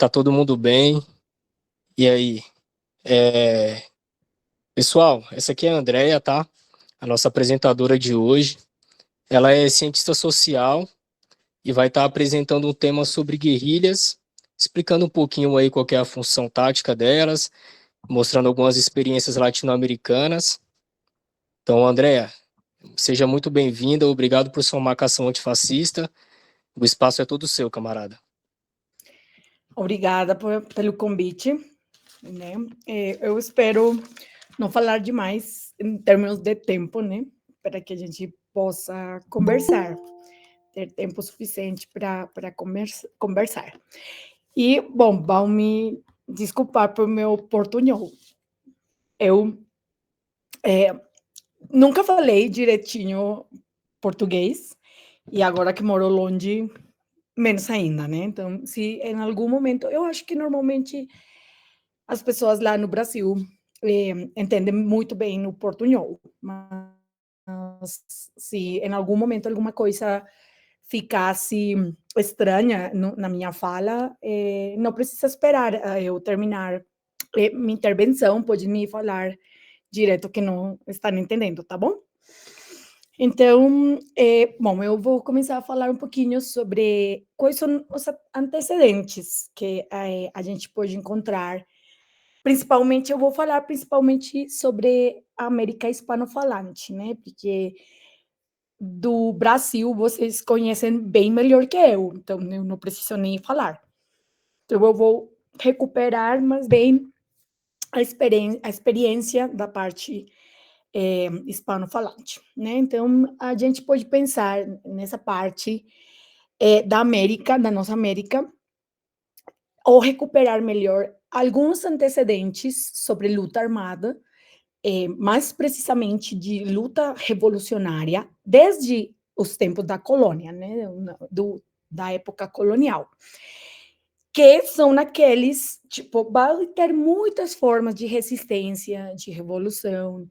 tá todo mundo bem. E aí? É... Pessoal, essa aqui é a Andrea, tá? A nossa apresentadora de hoje. Ela é cientista social e vai estar apresentando um tema sobre guerrilhas, explicando um pouquinho aí qual que é a função tática delas, mostrando algumas experiências latino-americanas. Então, Andrea, seja muito bem-vinda, obrigado por sua marcação antifascista. O espaço é todo seu, camarada. Obrigada pelo convite, né? Eu espero não falar demais em termos de tempo, né? Para que a gente possa conversar, ter tempo suficiente para conversar. E, bom, vão me desculpar por meu portunhol. Eu nunca falei direitinho português, e agora que moro longe, menos ainda, né? Então, se em algum momento, eu acho que normalmente as pessoas lá no Brasil entendem muito bem o portunhol, mas se em algum momento alguma coisa ficasse estranha na minha fala, não precisa esperar eu terminar minha intervenção, pode me falar direto que não estão entendendo, tá bom? Então, bom, eu vou começar a falar um pouquinho sobre quais são os antecedentes que a gente pode encontrar. Principalmente, eu vou falar principalmente sobre a América hispano-falante, né? Porque do Brasil vocês conhecem bem melhor que eu, então eu não preciso nem falar. Então, eu vou recuperar, mas bem, a experiência da parte hispano-falante, né? Então, a gente pode pensar nessa parte da América, da nossa América, ou recuperar melhor alguns antecedentes sobre luta armada, mais precisamente de luta revolucionária, desde os tempos da colônia, né, da época colonial, que são naqueles, tipo, vai ter muitas formas de resistência, de revolução,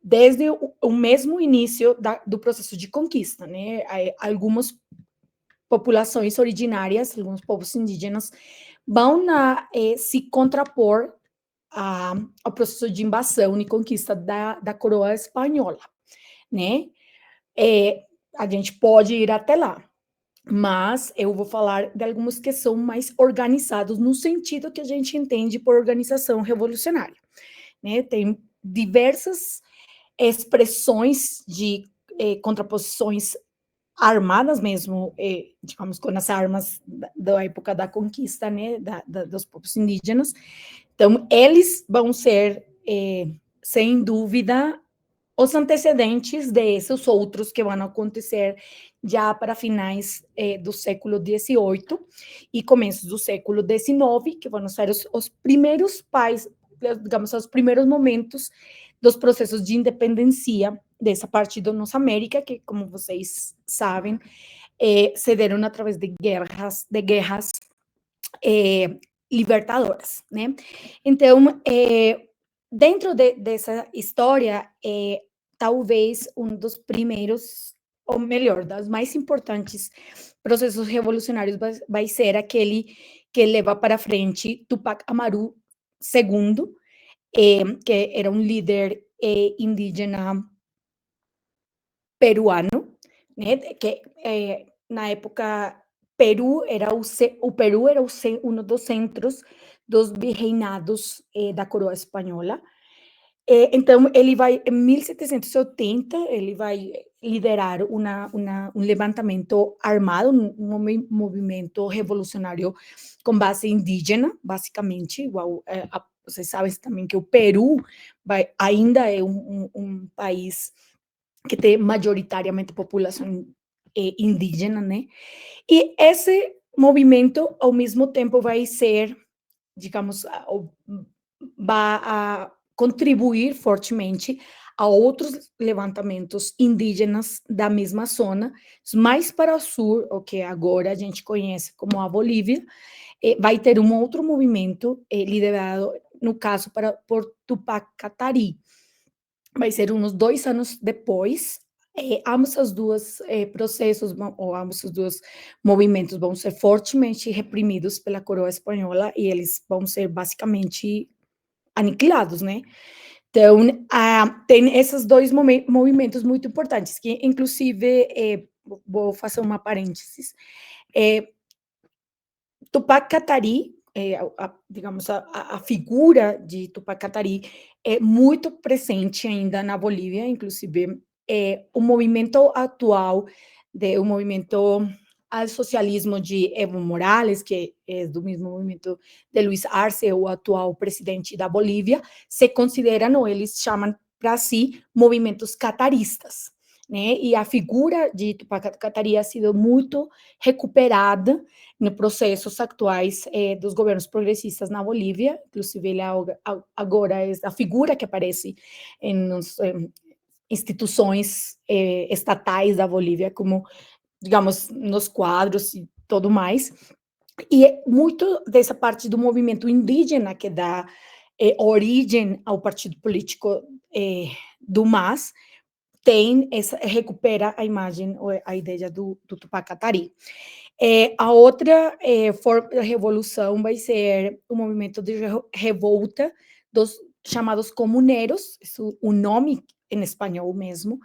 desde o mesmo início do processo de conquista, né, algumas populações originárias, alguns povos indígenas, vão se contrapor ao processo de invasão e conquista da coroa espanhola, né? A gente pode ir até lá, mas eu vou falar de alguns que são mais organizados no sentido que a gente entende por organização revolucionária, né? Tem diversas expressões de contraposições armadas mesmo, digamos, com as armas da época da conquista, né, dos povos indígenas. Então, eles vão ser, sem dúvida, os antecedentes desses outros que vão acontecer já para finais do século XVIII e começos do século XIX, que vão ser os primeiros digamos, os primeiros momentos dos processos de independência dessa parte da nossa América, que, como vocês sabem, se deram através de guerras libertadoras, né? Então, dentro dessa história, talvez um dos primeiros, ou melhor, dos mais importantes processos revolucionários vai ser aquele que leva para frente Tupac Amaru II, que era um líder indígena peruano, né? Que na época o Peru era um dos centros dos virreinados da coroa espanhola. Então, ele vai, em 1780, ele vai liderar um levantamento armado, um movimento revolucionário com base indígena, basicamente, igual vocês sabem também que o Peru ainda é um país que tem majoritariamente população indígena, né? E esse movimento, ao mesmo tempo, vai ser, digamos, vai a contribuir fortemente a outros levantamentos indígenas da mesma zona, mais para o sul, o que agora a gente conhece como a Bolívia, vai ter um outro movimento liderado, no caso, por Tupac Katari. Vai ser uns 2 anos depois, ambos os dois processos, ou ambos os dois movimentos vão ser fortemente reprimidos pela coroa espanhola e eles vão ser basicamente aniquilados, né? Então, tem esses dois movimentos muito importantes, que inclusive, vou fazer uma parênteses, Tupac Katari, digamos, a figura de Tupac Katari é muito presente ainda na Bolívia, inclusive o movimento atual, o movimento ao socialismo de Evo Morales, que é do mesmo movimento de Luiz Arce, o atual presidente da Bolívia, se consideram, ou eles chamam para si, movimentos cataristas, né? E a figura de Tupac Katari ha sido muito recuperada nos processos atuais dos governos progressistas na Bolívia, inclusive ele agora é a figura que aparece em instituições estatais da Bolívia, como, digamos, nos quadros e tudo mais. E muito dessa parte do movimento indígena que dá origem ao partido político do MAS, recupera a imagem, a ideia do Tupac Katari. A outra revolução vai ser o movimento de revolta dos chamados comuneiros, isso, o nome em espanhol mesmo,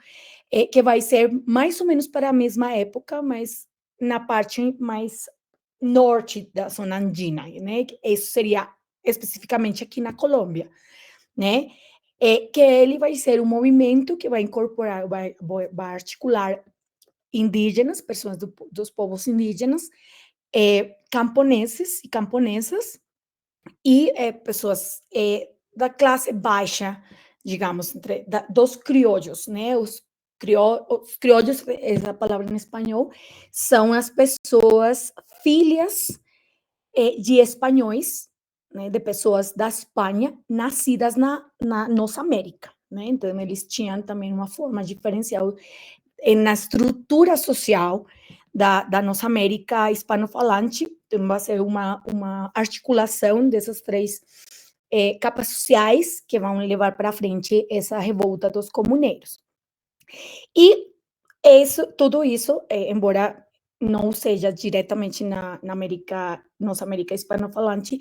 que vai ser mais ou menos para a mesma época, mas na parte mais norte da zona andina, né? Isso seria especificamente aqui na Colômbia, né? Que ele vai ser um movimento que vai incorporar, vai articular indígenas, pessoas dos povos indígenas, camponeses e camponesas, e pessoas da classe baixa, digamos, dos criollos, né? Os criollos, essa palavra em espanhol, são as pessoas filhas de espanhóis, né, de pessoas da Espanha, nascidas na nossa América, né? Então, eles tinham também uma forma diferencial na estrutura social da nossa América hispano-falante. Então, vai ser uma articulação dessas três capas sociais que vão levar para frente essa revolta dos comuneiros. E tudo isso, embora não seja diretamente na nossa América hispano-falante,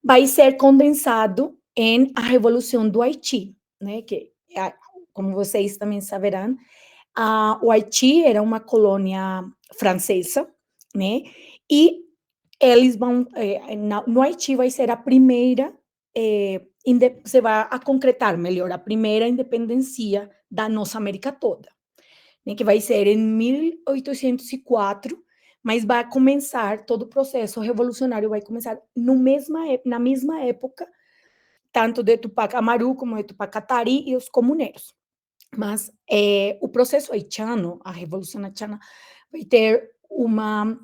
vai ser condensado em a Revolução do Haiti, né? Que, como vocês também saberão, o Haiti era uma colônia francesa, né? E eles vão, no Haiti vai ser a primeira, se vai a concretar melhor, a primeira independência da nossa América toda, né? Que vai ser em 1804, mas vai começar, todo o processo revolucionário vai começar na mesma época, tanto de Tupac Amaru como de Tupac Katari e os comuneiros. Mas o processo haitiano, a Revolução Haitiana, vai ter uma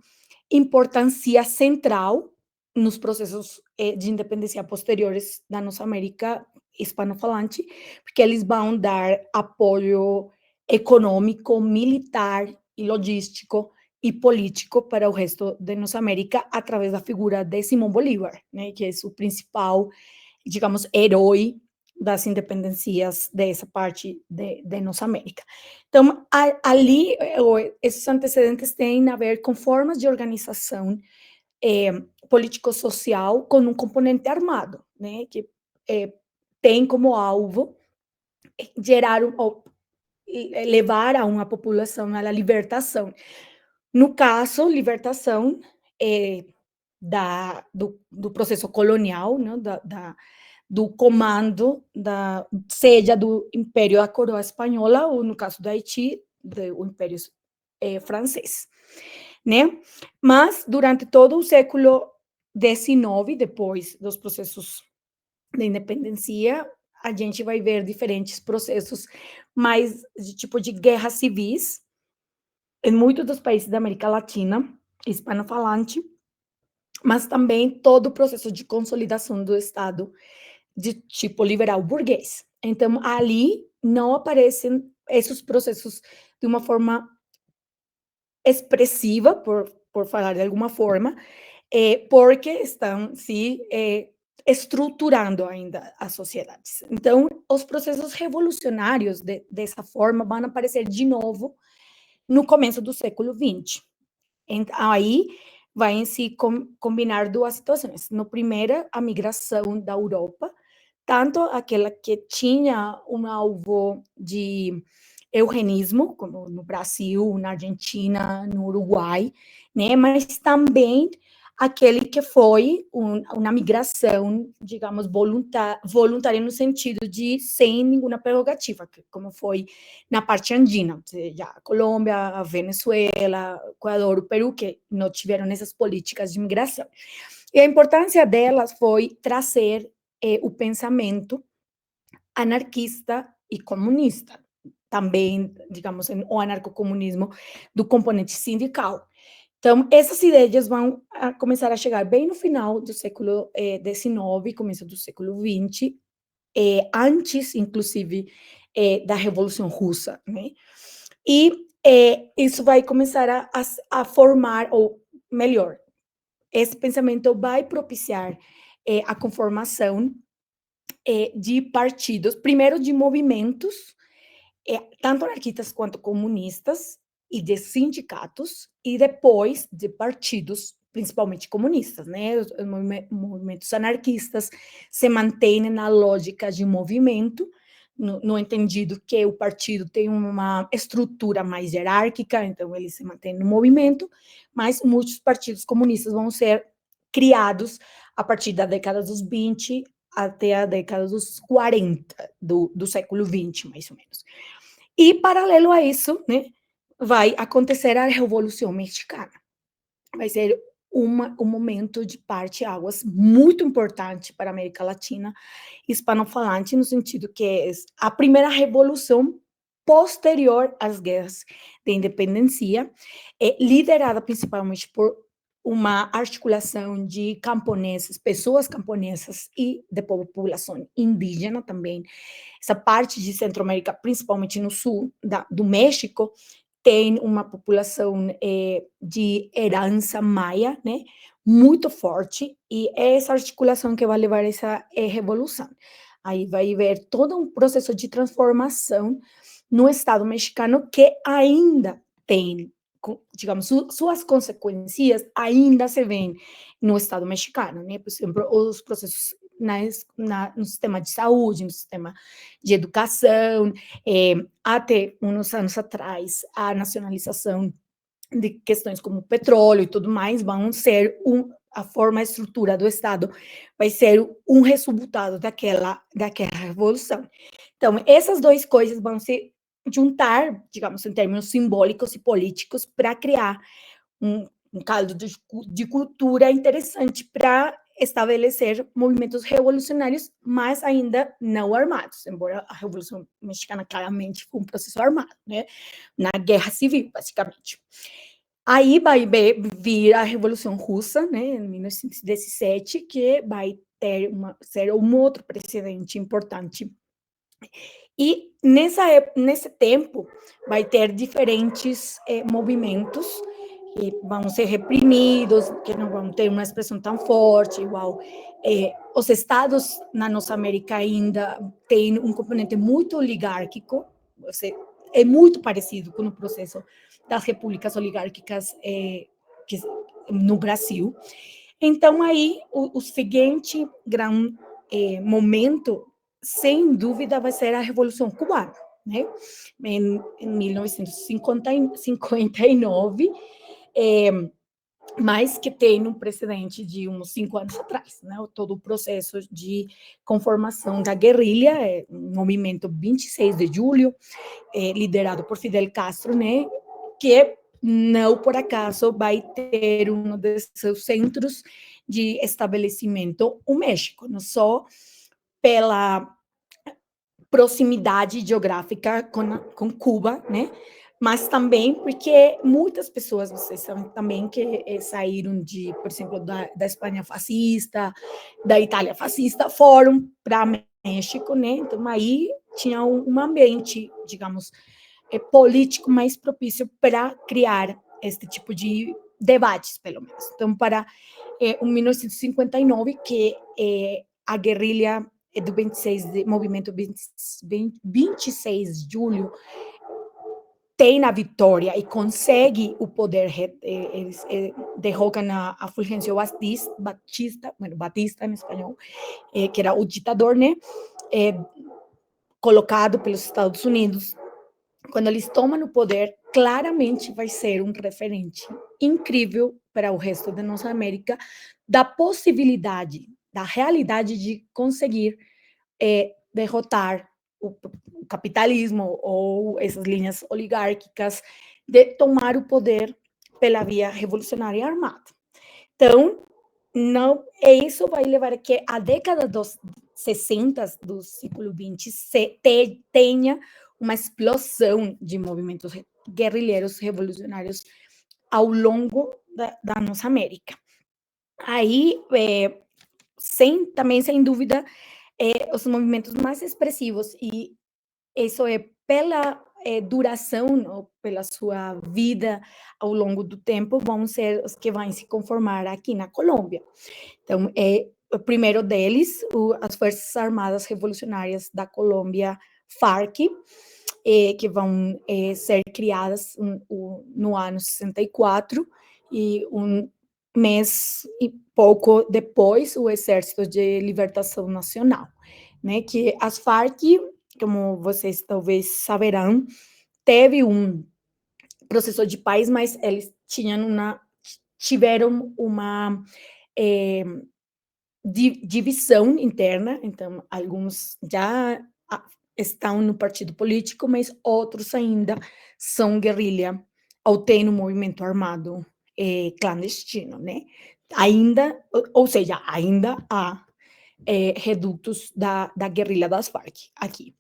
importância central nos processos de independência posteriores da nossa América hispano-falante, porque eles vão dar apoio econômico, militar e logístico e político para o resto de nossa América através da figura de Simão Bolívar, né, que é o principal, digamos, herói das independências dessa parte de nossa América. Então, ali, esses antecedentes têm a ver com formas de organização político-social com um componente armado, né, que tem como alvo gerar ou levar a uma população à libertação. No caso, libertação do processo colonial, né, do comando, seja do Império da Coroa Espanhola, ou no caso do Haiti, do Império francês, né? Mas, durante todo o século XIX, depois dos processos de independência, a gente vai ver diferentes processos mais de tipo de guerras civis em muitos dos países da América Latina, hispano-falante, mas também todo o processo de consolidação do Estado de tipo liberal burguês. Então, ali não aparecem esses processos de uma forma expressiva, por falar de alguma forma, porque estão se estruturando ainda as sociedades. Então, os processos revolucionários dessa forma vão aparecer de novo no começo do século XX. Aí vai se combinar duas situações. No primeiro, a migração da Europa, tanto aquela que tinha um alvo de eugenismo, como no Brasil, na Argentina, no Uruguai, né? Mas também aquele que foi uma migração, digamos, voluntária no sentido de sem nenhuma prerrogativa, como foi na parte andina, ou seja, a Colômbia, a Venezuela, o Equador, o Peru, que não tiveram essas políticas de migração. E a importância delas foi trazer o pensamento anarquista e comunista, também, digamos, o anarcocomunismo do componente sindical. Então, essas ideias vão começar a chegar bem no final do século XIX, começo do século XX, antes, inclusive, da Revolução Russa, né? E isso vai começar a formar, ou melhor, esse pensamento vai propiciar a conformação de partidos, primeiro de movimentos, tanto anarquistas quanto comunistas, e de sindicatos, e depois de partidos, principalmente comunistas, né? Os movimentos anarquistas se mantêm na lógica de movimento, no entendido que o partido tem uma estrutura mais hierárquica, então ele se mantém no movimento, mas muitos partidos comunistas vão ser criados a partir da década dos 20 até a década dos 40 do século 20, mais ou menos. E, paralelo a isso, né, vai acontecer a Revolução Mexicana. Vai ser um momento de parte-águas muito importante para a América Latina hispano-falante, no sentido que é a primeira revolução posterior às guerras de independência, liderada principalmente por uma articulação de camponeses, pessoas camponesas e de população indígena também. Essa parte de Centro-América, principalmente no sul do México, tem uma população de herança maia, né, muito forte, e é essa articulação que vai levar a essa revolução. Aí vai haver todo um processo de transformação no Estado mexicano que ainda tem, digamos, suas consequências ainda se veem no Estado mexicano, né? Por exemplo, os processos no sistema de saúde, no sistema de educação, até uns anos atrás, a nacionalização de questões como petróleo e tudo mais vão ser a forma, a estrutura do Estado vai ser um resultado daquela revolução. Então, essas duas coisas vão se juntar, digamos, em termos simbólicos e políticos, para criar um caldo de cultura interessante para estabelecer movimentos revolucionários, mas ainda não armados, embora a Revolução Mexicana claramente foi um processo armado, né? Na guerra civil, basicamente. Aí vai vir a Revolução Russa, né, em 1917, que vai ser um outro precedente importante. E nesse tempo vai ter diferentes movimentos que vão ser reprimidos, que não vão ter uma expressão tão forte, igual os estados na nossa América ainda têm um componente muito oligárquico, é muito parecido com o processo das repúblicas oligárquicas no Brasil. Então, aí, o seguinte grande momento, sem dúvida, vai ser a Revolução Cubana, né? Em 1959, mas que tem um precedente de uns 5 anos atrás, né? Todo o processo de conformação da guerrilha, um movimento 26 de julho, liderado por Fidel Castro, né? Que não por acaso vai ter um de seus centros de estabelecimento o México, não só pela proximidade geográfica com Cuba, né? Mas também porque muitas pessoas, vocês sabem também, que saíram por exemplo, da Espanha fascista, da Itália fascista, foram para México, né? Então, aí tinha um ambiente, digamos, político mais propício para criar este tipo de debates, pelo menos. Então, para 1959, que a guerrilha do movimento 26 de julho tem a vitória e consegue o poder, eles derrocam a Fulgêncio Batista em espanhol, que era o ditador, né, colocado pelos Estados Unidos. Quando eles tomam o poder, claramente vai ser um referente incrível para o resto da nossa América, da possibilidade, da realidade de conseguir derrotar o capitalismo ou essas linhas oligárquicas, de tomar o poder pela via revolucionária armada. Então, não, isso vai levar a que a década dos 60 do século XX tenha uma explosão de movimentos guerrilheiros revolucionários ao longo da nossa América. Aí, também, sem dúvida, os movimentos mais expressivos, e isso é pela duração, ou pela sua vida ao longo do tempo, vão ser os que vão se conformar aqui na Colômbia. Então, o primeiro deles, as Forças Armadas Revolucionárias da Colômbia, FARC, que vão ser criadas no ano 64, e um mês e pouco depois, o Exército de Libertação Nacional, né, que as FARC, como vocês talvez saberão, teve um processo de paz, mas eles tiveram uma divisão interna. Então, alguns já estão no partido político, mas outros ainda são guerrilha ou têm um movimento armado clandestino, né? Ainda, ou seja, ainda há redutos da guerrilha das Farc aqui.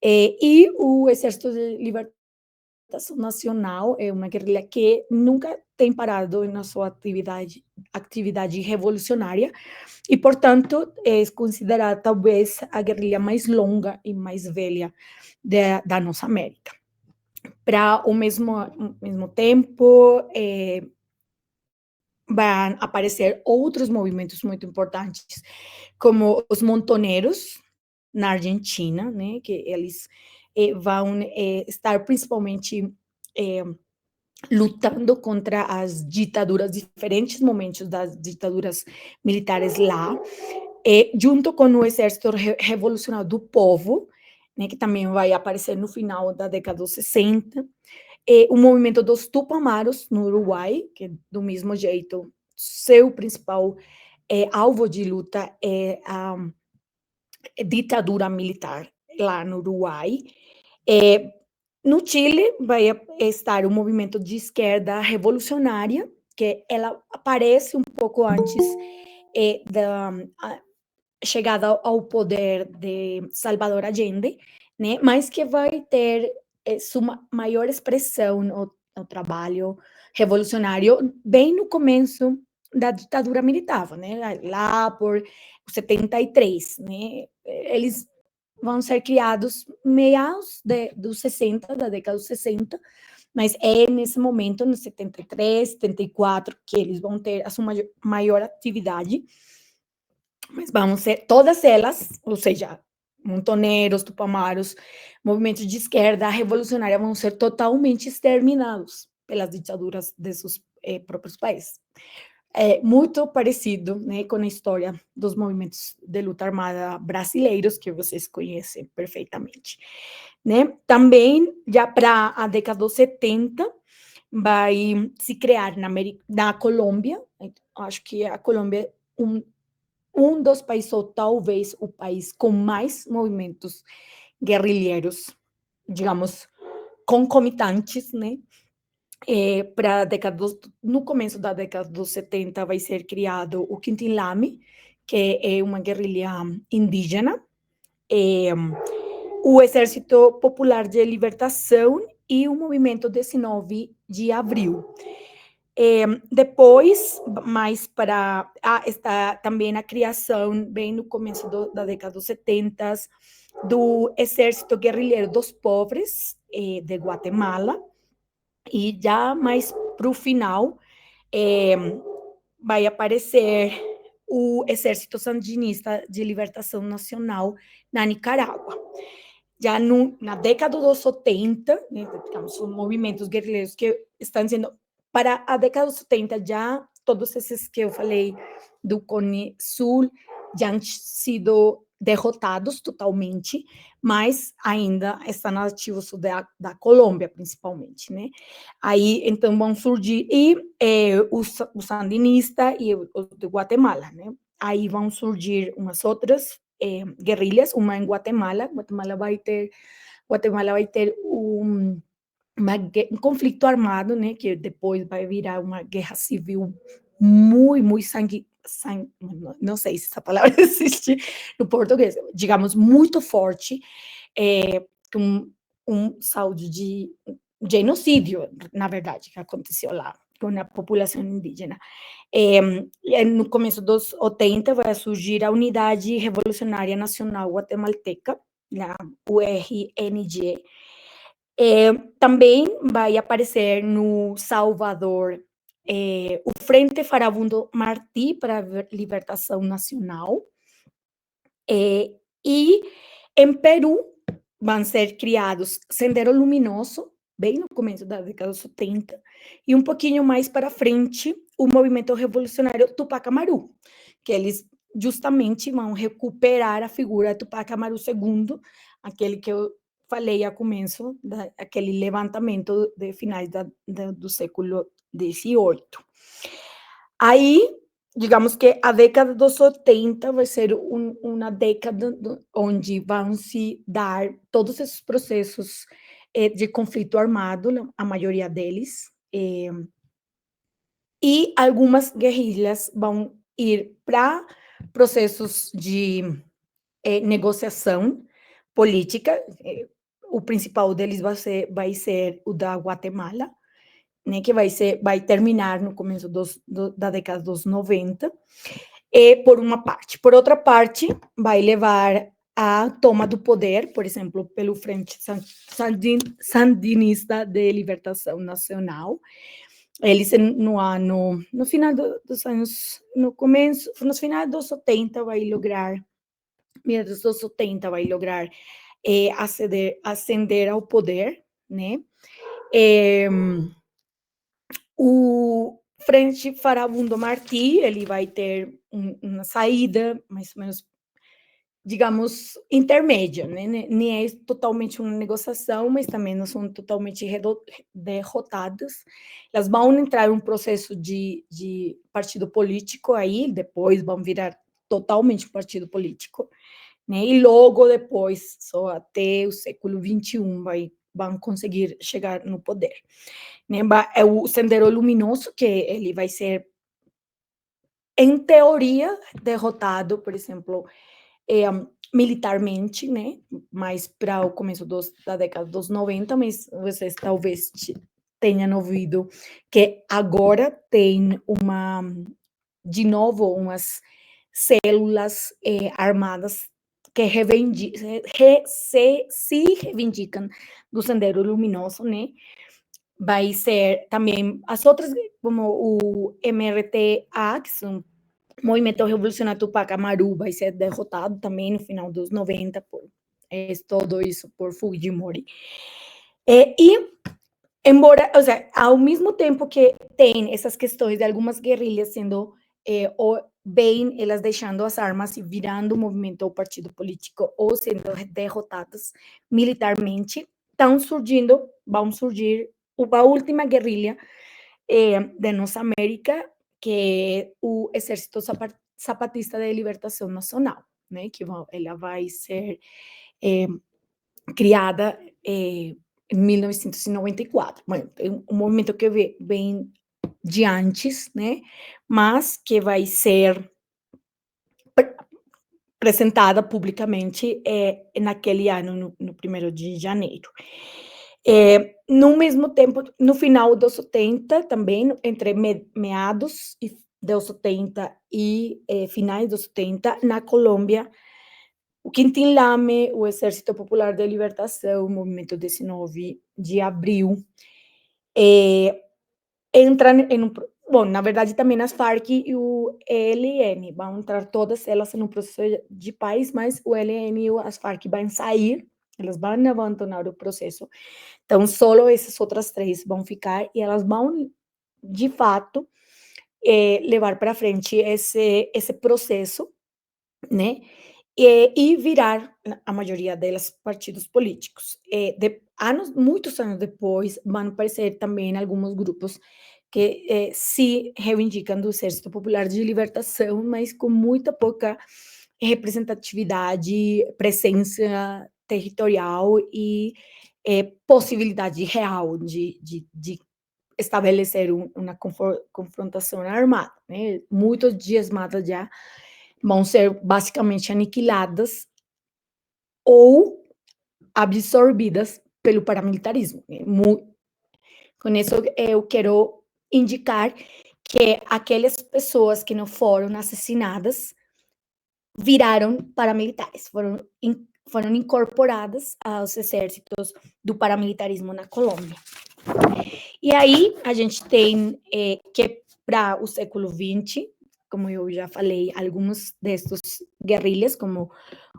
E o Exército de Libertação Nacional é uma guerrilha que nunca tem parado na sua atividade revolucionária, e, portanto, é considerada talvez a guerrilha mais longa e mais velha da nossa América. Para o mesmo tempo, vão aparecer outros movimentos muito importantes, como os montoneros na Argentina, né, que eles vão estar principalmente lutando contra as ditaduras, diferentes momentos das ditaduras militares lá, junto com o Exército Revolucionário do Povo, né, que também vai aparecer no final da década dos 60, o movimento dos Tupamaros no Uruguai, que do mesmo jeito, seu principal alvo de luta é a ditadura militar lá no Uruguai. No Chile vai estar o movimento de esquerda revolucionária, que ela aparece um pouco antes da chegada ao poder de Salvador Allende, né? Mas que vai ter sua maior expressão no trabalho revolucionário bem no começo da ditadura militar, né? Lá por 73, né? Eles vão ser criados meados dos 60, da década dos 60, mas é nesse momento, no 73, 74, que eles vão ter a sua maior atividade. Mas vão ser todas elas, ou seja, montoneiros, tupamaros, movimentos de esquerda revolucionária, vão ser totalmente exterminados pelas ditaduras de seus próprios países. É muito parecido, né, com a história dos movimentos de luta armada brasileiros, que vocês conhecem perfeitamente, né? Também, já para a década dos 70, vai se criar na Colômbia, acho que a Colômbia é um dos países, ou talvez o país com mais movimentos guerrilheiros, digamos, concomitantes, né? Para no começo da década dos 70 vai ser criado o Quintim Lame, que é uma guerrilha indígena, o Exército Popular de Libertação e o Movimento 19 de Abril. Depois, mais para está também a criação, bem no começo da década dos 70, do Exército Guerrilheiro dos Pobres de Guatemala, e já mais para o final vai aparecer o Exército Sandinista de Libertação Nacional na Nicarágua. Já na década dos 70, né, digamos, os movimentos guerrilheiros que estão sendo... Para a década dos 70, já todos esses que eu falei do Cone Sul já han sido derrotados totalmente, mas ainda estão ativos da Colômbia, principalmente, né? Aí, então, vão surgir, e o sandinista e o de Guatemala, né? Aí vão surgir umas outras guerrilhas, uma em Guatemala. Guatemala vai ter um conflito armado, né, que depois vai virar uma guerra civil muito não sei se essa palavra existe no português, digamos, muito forte, com saldo de genocídio, na verdade, que aconteceu lá com a população indígena. No começo dos 80 vai surgir a Unidade Revolucionária Nacional Guatemalteca, a URNG. Também vai aparecer no Salvador o Frente Farabundo Martí para a Libertação Nacional. E em Peru vão ser criados Sendero Luminoso, bem no começo da década de 70, e um pouquinho mais para frente, o movimento revolucionário Tupac Amaru, que eles justamente vão recuperar a figura de Tupac Amaru II, aquele que eu falei ao começo, aquele levantamento de finais do século XVIII. Aí, digamos que a década dos 80 vai ser uma década onde vão se dar todos esses processos de conflito armado, a maioria deles, e algumas guerrilhas vão ir para processos de negociação política. O principal deles vai ser o da Guatemala, né, que vai terminar no começo da década dos 90, por uma parte. Por outra parte, vai levar à toma do poder, por exemplo, pelo Frente Sandinista de Libertação Nacional. Eles, no final dos anos, nos finais dos 70, vai lograr ascender ao poder, né? O Frente Farabundo Martí, ele vai ter uma saída mais ou menos, digamos, intermédia, né? Nem é totalmente uma negociação, mas também não são totalmente derrotadas. Elas vão entrar em um processo de partido político aí, depois vão virar totalmente um partido político, né? E logo depois, só até o século XXI, vão conseguir chegar no poder. Né? É o Sendero Luminoso, que ele vai ser, em teoria, derrotado, por exemplo, militarmente, né? Mais para o começo da década dos 90, mas vocês talvez tenham ouvido que agora tem de novo, umas células armadas que se reivindicam do Sendero Luminoso, né? Vai ser também as outras, como o MRTA, que são Movimento Revolucionário Tupac Amaru, vai ser derrotado também no final dos 90, todo isso por Fujimori. E, embora, ou seja, ao mesmo tempo que tem essas questões de algumas guerrilhas sendo, bem, elas deixando as armas e virando um movimento ou partido político, ou sendo derrotadas militarmente, vão surgir a última guerrilha de nossa América, que é o Exército Zapatista de Libertação Nacional, né? Que ela vai ser criada em 1994. Bueno, é um movimento que vem de antes, né? Mas que vai ser apresentada publicamente naquele ano, no 1º de janeiro. No mesmo tempo, no final dos 70, também, entre meados dos 70 e finais dos 70, na Colômbia, o Quintín Lame, o Exército Popular de Libertação, o Movimento 19 de Abril, entram bom, na verdade também as Farc e o ELN, vão entrar todas elas no processo de paz, mas o ELN e as Farc vão sair, elas vão abandonar o processo. Então, só essas outras três vão ficar e elas vão, de fato, levar para frente esse processo, né? E virar, a maioria delas, partidos políticos. Muitos anos depois, vão aparecer também alguns grupos que se reivindicam do Exército Popular de Libertação, mas com muita pouca representatividade, presença territorial e possibilidade real de estabelecer uma confrontação armada. Né? Muitos dias matas já vão ser basicamente aniquiladas ou absorvidas pelo paramilitarismo. Né? Com isso, eu quero indicar que aquelas pessoas que não foram assassinadas viraram paramilitares, foram incorporadas aos exércitos do paramilitarismo na Colômbia. E aí a gente tem que para o século XX, como eu já falei, alguns destes guerrilhas, como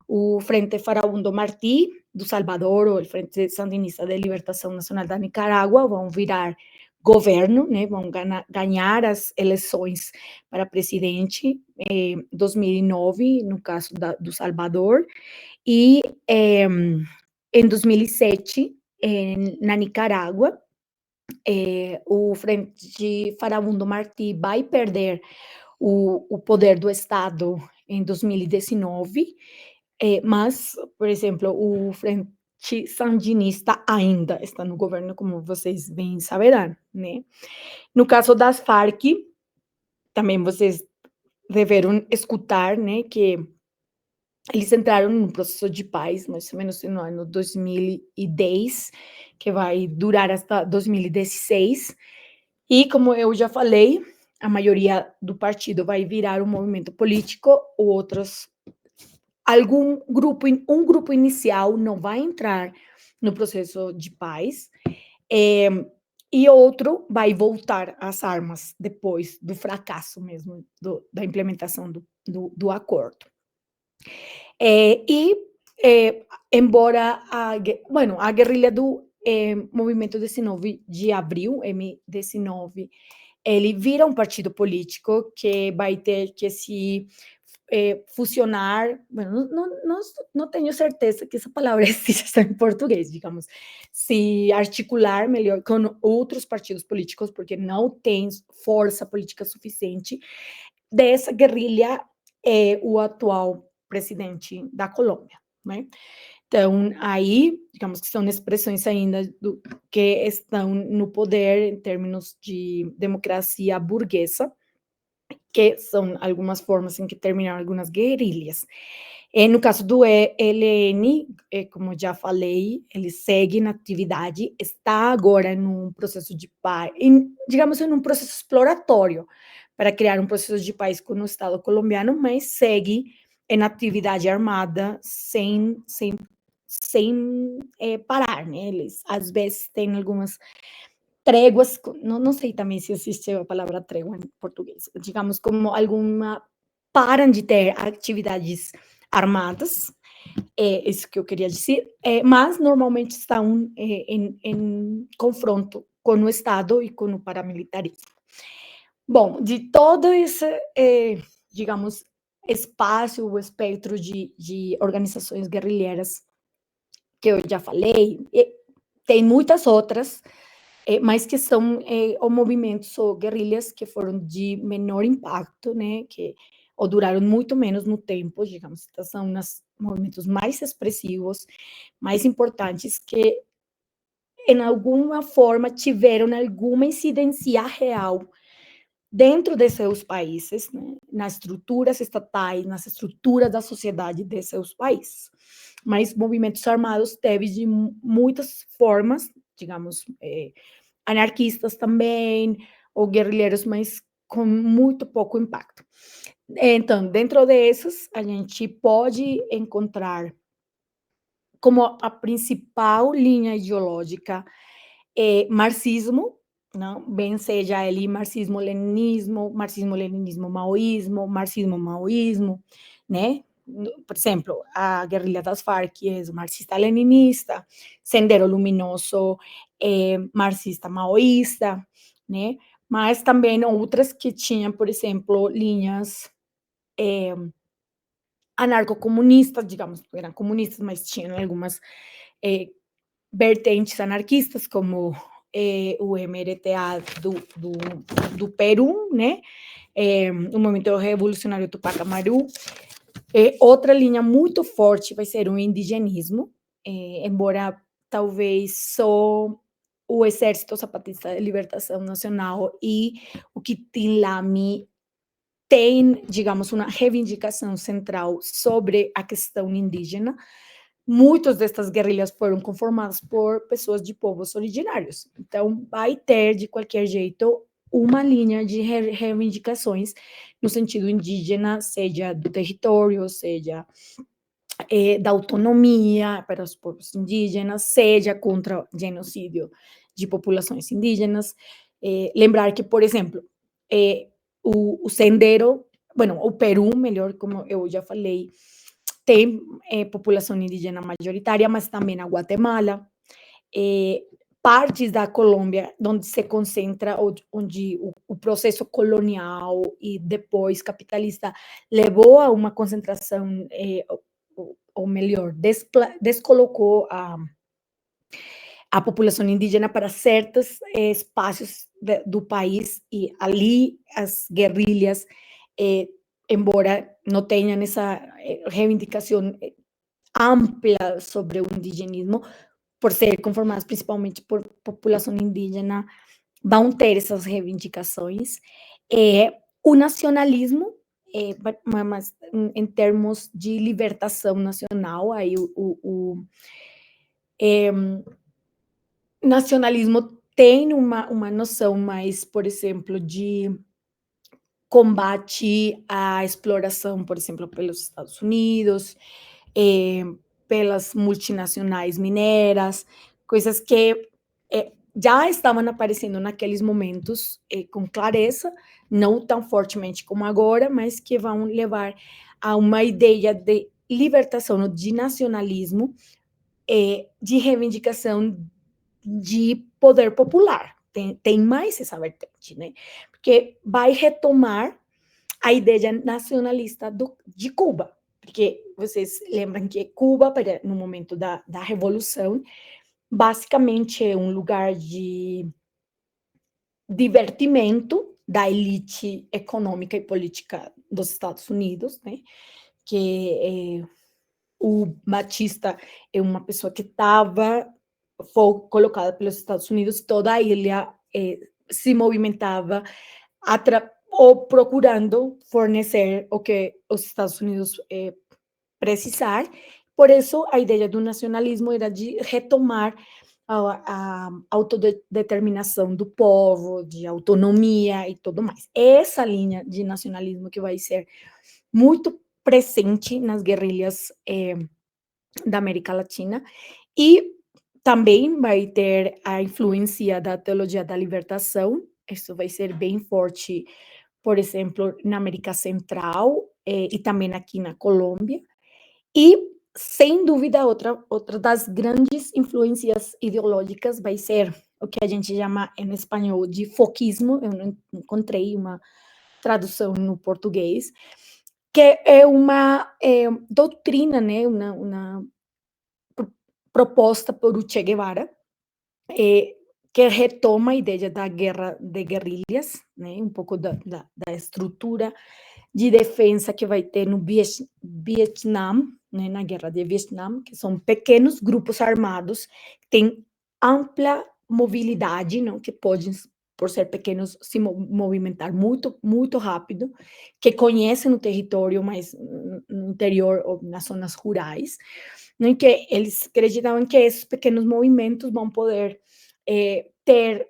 o Frente Farabundo Martí, do Salvador, ou o Frente Sandinista de Libertação Nacional da Nicarágua, vão virar governo, né, vão ganhar as eleições para presidente em 2009, no caso do Salvador, e em 2007, na Nicarágua, o Frente Farabundo Martí vai perder o poder do Estado em 2019, mas, por exemplo, o Frente Sandinista ainda está no governo, como vocês bem saberão, né? No caso das Farc, também vocês deveram escutar, né, que eles entraram num processo de paz, mais ou menos no ano 2010, que vai durar até 2016, e como eu já falei, a maioria do partido vai virar um movimento político, outros um grupo inicial não vai entrar no processo de paz, e outro vai voltar às armas depois do fracasso mesmo da implementação do acordo. Embora a guerrilha do Movimento 19 de Abril, M19, ele vira um partido político que vai ter que se fusionar, bueno, não tenho certeza que essa palavra existe em português, digamos, se articular melhor com outros partidos políticos, porque não tem força política suficiente. Dessa guerrilha é o atual presidente da Colômbia, né? Então, aí, digamos que são expressões ainda que estão no poder em termos de democracia burguesa, que são algumas formas em que terminaram algumas guerrilhas. No caso do ELN, como já falei, ele segue na atividade, está agora em um processo de paz, digamos, em um processo exploratório, para criar um processo de paz com o Estado colombiano, mas segue em atividade armada sem parar, né? Eles, às vezes, têm algumas tréguas, não sei também se existe a palavra trégua em português, digamos, como alguma, param de ter atividades armadas, isso que eu queria dizer, mas normalmente estão em confronto com o Estado e com o paramilitarismo. Bom, de todo esse, digamos, espaço, o espectro de organizações guerrilheiras que eu já falei, tem muitas outras, mas que são movimentos ou guerrilhas que foram de menor impacto, né, que ou duraram muito menos no tempo, digamos, são os movimentos mais expressivos, mais importantes, que em alguma forma tiveram alguma incidência real dentro de seus países, né, nas estruturas estatais, nas estruturas da sociedade de seus países. Mas movimentos armados teve de muitas formas, digamos, anarquistas também, ou guerrilheiros, mas com muito pouco impacto. Então, dentro desses, a gente pode encontrar como a principal linha ideológica marxismo, não? Bem seja ele marxismo-leninismo, maoísmo, né? Por exemplo, a guerrilha das Farc é marxista-leninista, Sendero Luminoso é marxista-maoísta, né? Mas também outras que tinham, por exemplo, linhas anarcocomunistas, digamos, eram comunistas, mas tinham algumas vertentes anarquistas, como o MRTA do Peru, né? O Movimento Revolucionário Tupac Amaru. Outra linha muito forte vai ser o indigenismo, embora talvez só o Exército Zapatista de Libertação Nacional e o Quitilami tem, digamos, uma reivindicação central sobre a questão indígena. Muitas destas guerrilhas foram conformadas por pessoas de povos originários. Então, vai ter, de qualquer jeito, uma linha de reivindicações no sentido indígena, seja do território, seja da autonomia para os povos indígenas, seja contra o genocídio de populações indígenas. Lembrar que, por exemplo, o Sendero, bueno, o Peru, melhor, como eu já falei, tem população indígena majoritária, mas também a Guatemala, partes da Colômbia, onde se concentra, onde o processo colonial e depois capitalista levou a uma concentração, ou melhor, descolocou a população indígena para certos espaços do país, e ali as guerrilhas, embora não tenham essa reivindicação ampla sobre o indigenismo, por ser conformadas principalmente por população indígena, vão ter essas reivindicações. O nacionalismo, mas em termos de libertação nacional, aí nacionalismo tem uma noção mais, por exemplo, de combate à exploração, por exemplo, pelos Estados Unidos, pelas multinacionais mineras, coisas que já estavam aparecendo naqueles momentos com clareza, não tão fortemente como agora, mas que vão levar a uma ideia de libertação, de nacionalismo, de reivindicação de poder popular. Tem mais essa vertente, né? Porque vai retomar a ideia nacionalista de Cuba, porque vocês lembram que Cuba, no momento da Revolução, basicamente é um lugar de divertimento da elite econômica e política dos Estados Unidos, né? Que o Batista é uma pessoa que foi colocada pelos Estados Unidos, toda a ilha se movimentava ou procurando fornecer o que os Estados Unidos precisar. Por isso, a ideia do nacionalismo era de retomar a autodeterminação do povo, de autonomia e tudo mais. Essa linha de nacionalismo que vai ser muito presente nas guerrilhas da América Latina, e também vai ter a influência da teologia da libertação. Isso vai ser bem forte, por exemplo, na América Central, e também aqui na Colômbia. E, sem dúvida, outra das grandes influências ideológicas vai ser o que a gente chama em espanhol de foquismo. Eu não encontrei uma tradução no português, que é uma doutrina, né, uma proposta por Che Guevara, que retoma a ideia da guerra de guerrilhas, né, um pouco da estrutura de defesa que vai ter no Vietnã, né, na guerra de Vietnã, que são pequenos grupos armados, que têm ampla mobilidade, não, que podem, por ser pequenos, se movimentar muito, muito rápido, que conhecem o território mais no interior ou nas zonas rurais, né, que eles acreditavam que esses pequenos movimentos vão poder ter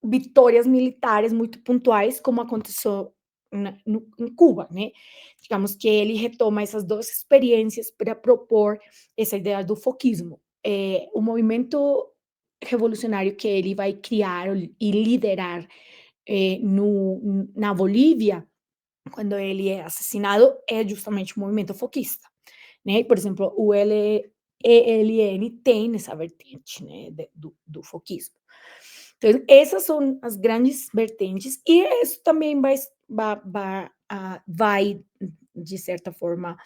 vitórias militares muito pontuais, como aconteceu em Cuba, né? Digamos que ele retoma essas duas experiências para propor essa ideia do foquismo. O movimento revolucionário que ele vai criar e liderar na Bolívia, quando ele é assassinado, é justamente o movimento foquista, né? Por exemplo, o ELN tem essa vertente, né, do foquismo. Então, essas são as grandes vertentes, e isso também vai de certa forma,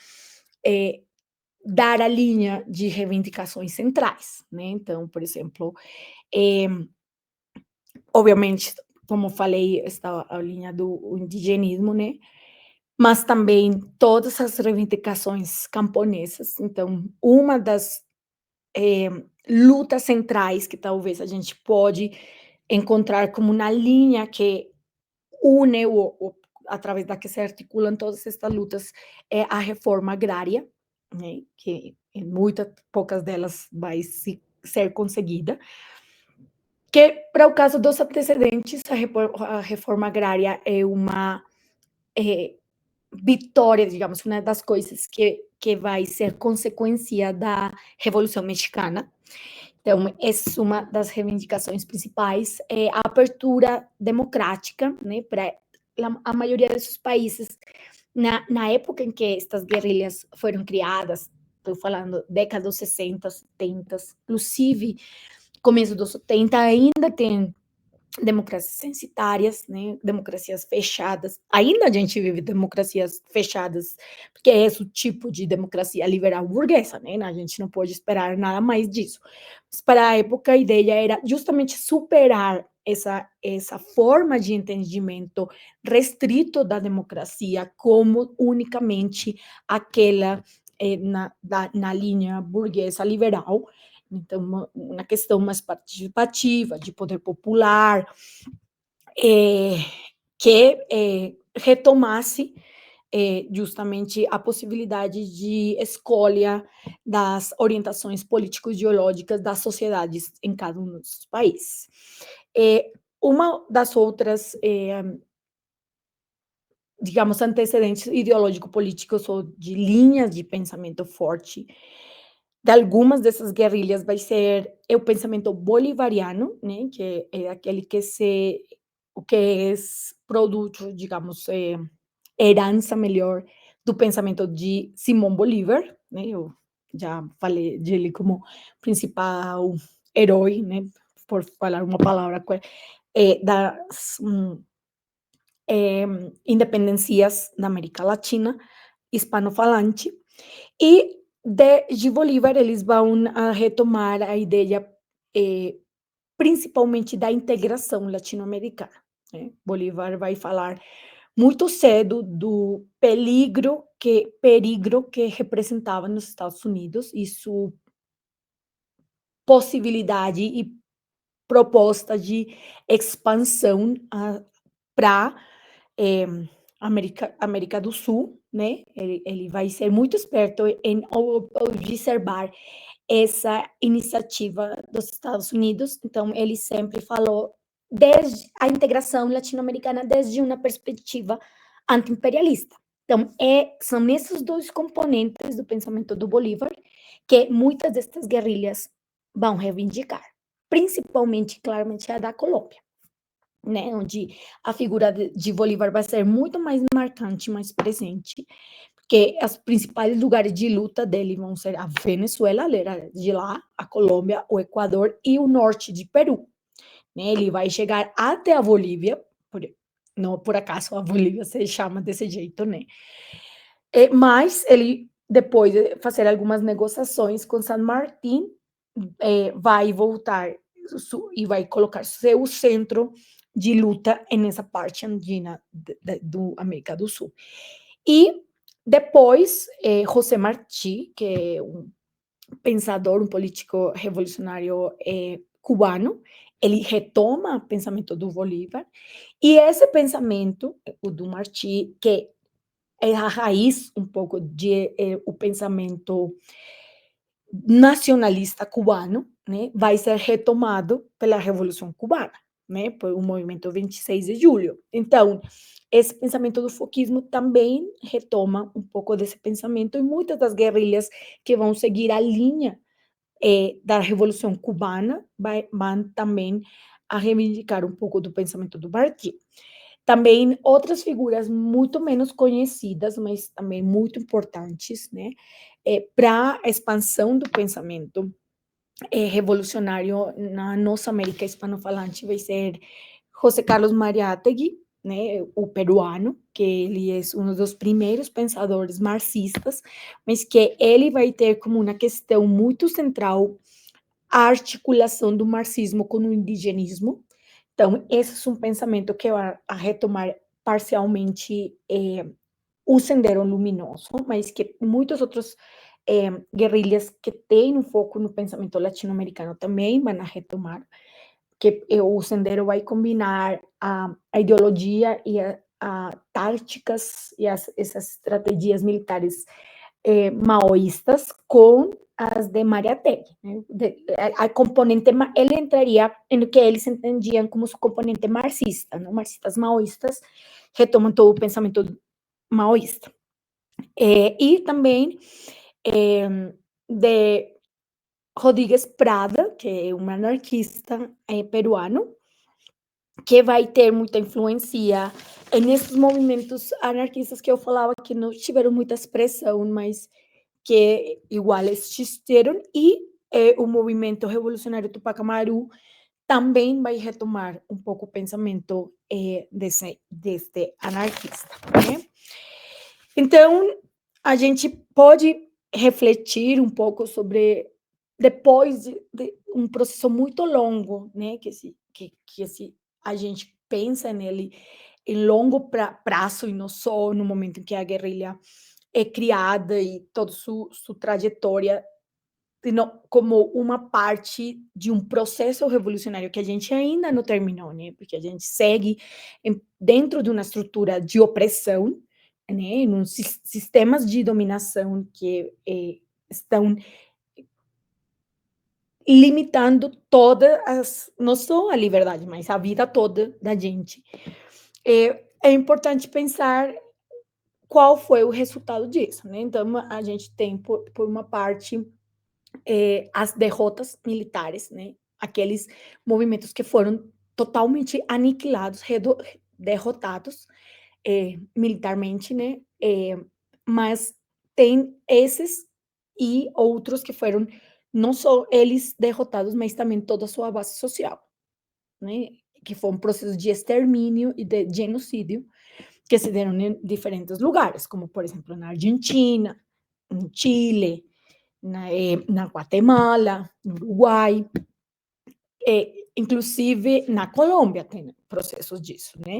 dar a linha de reivindicações centrais, né? Então, por exemplo, eh, obviamente, como falei, está a linha do indigenismo, né? Mas também todas as reivindicações camponesas. Então, uma das lutas centrais que talvez a gente pode encontrar como uma linha que une através da que se articulam todas estas lutas é a reforma agrária, né, que em muitas poucas delas vai ser conseguida, que para o caso dos antecedentes, a reforma agrária é uma vitória, digamos, uma das coisas que vai ser consequência da Revolução Mexicana. Então, essa é uma das reivindicações principais, é a abertura democrática, né, para a maioria desses países. Na época em que estas guerrilhas foram criadas, estou falando década dos 60, 70, inclusive começo dos 70, ainda tem democracias censitárias, né, democracias fechadas. Ainda a gente vive democracias fechadas, porque é esse o tipo de democracia liberal burguesa, né? A gente não pode esperar nada mais disso. Mas para a época, a ideia era justamente superar essa forma de entendimento restrito da democracia como unicamente aquela na linha burguesa liberal. Então, uma questão mais participativa, de poder popular, que retomasse justamente a possibilidade de escolha das orientações político-ideológicas das sociedades em cada um dos países. Uma das outras, digamos, antecedentes ideológico-políticos ou de linhas de pensamento forte de algumas dessas guerrilhas vai ser o pensamento bolivariano, né, que é aquele o que é produto, digamos, herança melhor do pensamento de Simão Bolívar, né, eu já falei dele como principal herói, né, por falar uma palavra, das independências da América Latina, hispanofalante, e de Bolívar eles vão retomar a ideia, principalmente da integração latino-americana, né. Bolívar vai falar muito cedo do perigo que representava nos Estados Unidos e sua possibilidade e proposta de expansão para América do Sul, né? Ele vai ser muito esperto em observar essa iniciativa dos Estados Unidos. Então, ele sempre falou desde a integração latino-americana desde uma perspectiva anti-imperialista. Então, são esses dois componentes do pensamento do Bolívar que muitas destas guerrilhas vão reivindicar, principalmente, claramente, a da Colômbia, né, onde a figura de Bolívar vai ser muito mais marcante, mais presente, porque os principais lugares de luta dele vão ser a Venezuela, ele era de lá, a Colômbia, o Equador e o norte de Peru, né? Ele vai chegar até a Bolívia, não por acaso a Bolívia se chama desse jeito, né? Mas ele, depois de fazer algumas negociações com San Martín, vai voltar e vai colocar seu centro de luta nessa parte andina do América do Sul. E depois, José Martí, que é um pensador, um político revolucionário cubano, ele retoma o pensamento do Bolívar, e esse pensamento, o do Martí, que é a raiz um pouco de o pensamento nacionalista cubano, né, vai ser retomado pela Revolução Cubana, né, por o movimento 26 de julho. Então, esse pensamento do foquismo também retoma um pouco desse pensamento, e muitas das guerrilhas que vão seguir a linha da Revolução Cubana vão também a reivindicar um pouco do pensamento do Martí. Também outras figuras muito menos conhecidas, mas também muito importantes, né, para a expansão do pensamento revolucionário na nossa América hispano-falante vai ser José Carlos Mariátegui, né, o peruano, que ele é um dos primeiros pensadores marxistas, mas que ele vai ter como uma questão muito central a articulação do marxismo com o indigenismo. Então, esse é um pensamento que vai a retomar parcialmente o Sendero Luminoso, mas que muitos outros guerrilhas que têm um foco no pensamento latino-americano também vão a retomar, que o Sendero vai combinar a ideologia e a táticas e essas estratégias militares maoístas com as de Mariátegui, né? A componente, ele entraria no que eles entendiam como su componente marxista, não? Marxistas maoístas retomam todo o pensamento maoísta. E também de Rodríguez Prada, que é um anarquista peruano, que vai ter muita influência nesses movimentos anarquistas que eu falava que não tiveram muita expressão, mas que igual existiram, e o movimento revolucionário Tupac Amaru também vai retomar um pouco o pensamento desse anarquista, né? Então, a gente pode refletir um pouco sobre, depois de um processo muito longo, né, que a gente pensa nele em longo prazo e não só no momento em que a guerrilha é criada e toda sua trajetória, como uma parte de um processo revolucionário que a gente ainda não terminou, né? Porque a gente segue dentro de uma estrutura de opressão, né? Nos sistemas de dominação que estão limitando não só a liberdade, mas a vida toda da gente. É importante pensar qual foi o resultado disso, né? Então, a gente tem, por uma parte, as derrotas militares, né? Aqueles movimentos que foram totalmente aniquilados, derrotados militarmente, né? Mas tem esses e outros que foram não só eles derrotados, mas também toda a sua base social, né? Que foi um processo de extermínio e de genocídio que se deram em diferentes lugares, como por exemplo na Argentina, no Chile, na Guatemala, no Uruguai, inclusive na Colômbia tem processos disso, né?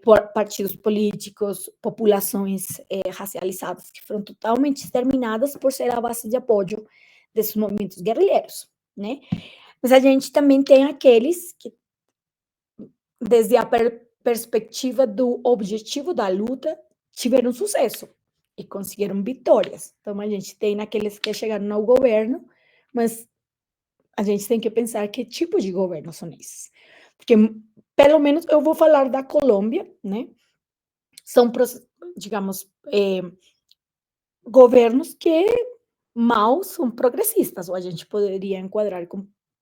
Por partidos políticos, populações racializadas que foram totalmente exterminadas por ser a base de apoio desses movimentos guerrilheiros, né? Mas a gente também tem aqueles que, desde a perspectiva do objetivo da luta, tiveram sucesso e conseguiram vitórias. Então, a gente tem aqueles que chegaram ao governo, mas a gente tem que pensar que tipo de governo são esses. Porque, pelo menos, eu vou falar da Colômbia, né? São, digamos, governos que mal são progressistas, ou a gente poderia enquadrar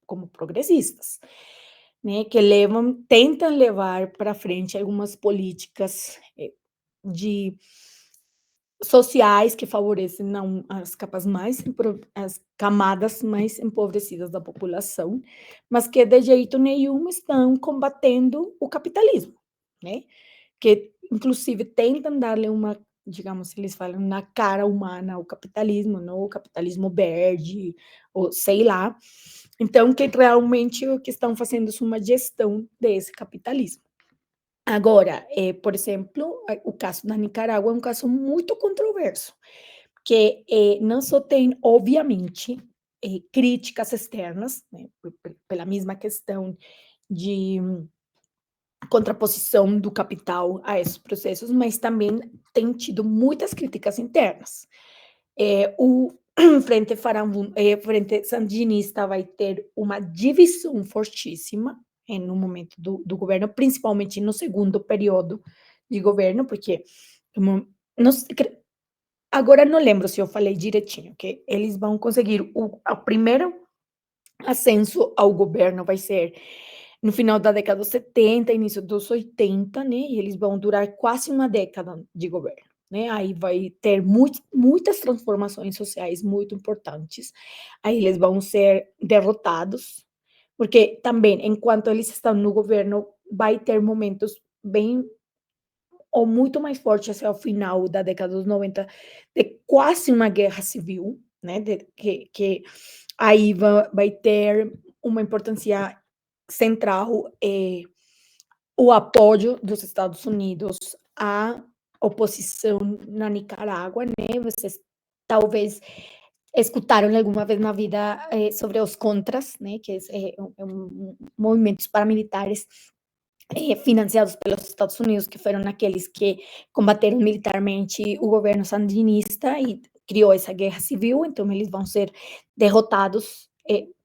como progressistas, né? Que tentam levar para frente algumas políticas de sociais que favorecem não as camadas mais empobrecidas da população, mas que de jeito nenhum estão combatendo o capitalismo, né? Que inclusive tentam darle uma, digamos, eles falam na cara humana ao capitalismo, não o capitalismo verde, ou sei lá. Então, que realmente o que estão fazendo é uma gestão desse capitalismo. Agora, por exemplo, o caso da Nicarágua é um caso muito controverso, que não só tem, obviamente, críticas externas, né, pela mesma questão de contraposição do capital a esses processos, mas também tem tido muitas críticas internas. O Frente Sandinista vai ter uma divisão fortíssima no momento do governo, principalmente no segundo período de governo, porque agora não lembro se eu falei direitinho, que eles vão conseguir o primeiro ascenso ao governo vai ser no final da década dos 70, início dos 80, né, e eles vão durar quase uma década de governo, né, aí vai ter muitas transformações sociais muito importantes, aí eles vão ser derrotados, porque também, enquanto eles estão no governo, vai ter momentos bem ou muito mais forte hacia o final da década dos 90, de quase uma guerra civil, né, que aí vai ter uma importância central, o apoio dos Estados Unidos à oposição na Nicarágua, né, vocês talvez escutaram alguma vez na vida, sobre os contras, né, que movimentos paramilitares financiados pelos Estados Unidos, que foram aqueles que combateram militarmente o governo sandinista e criou essa guerra civil, então eles vão ser derrotados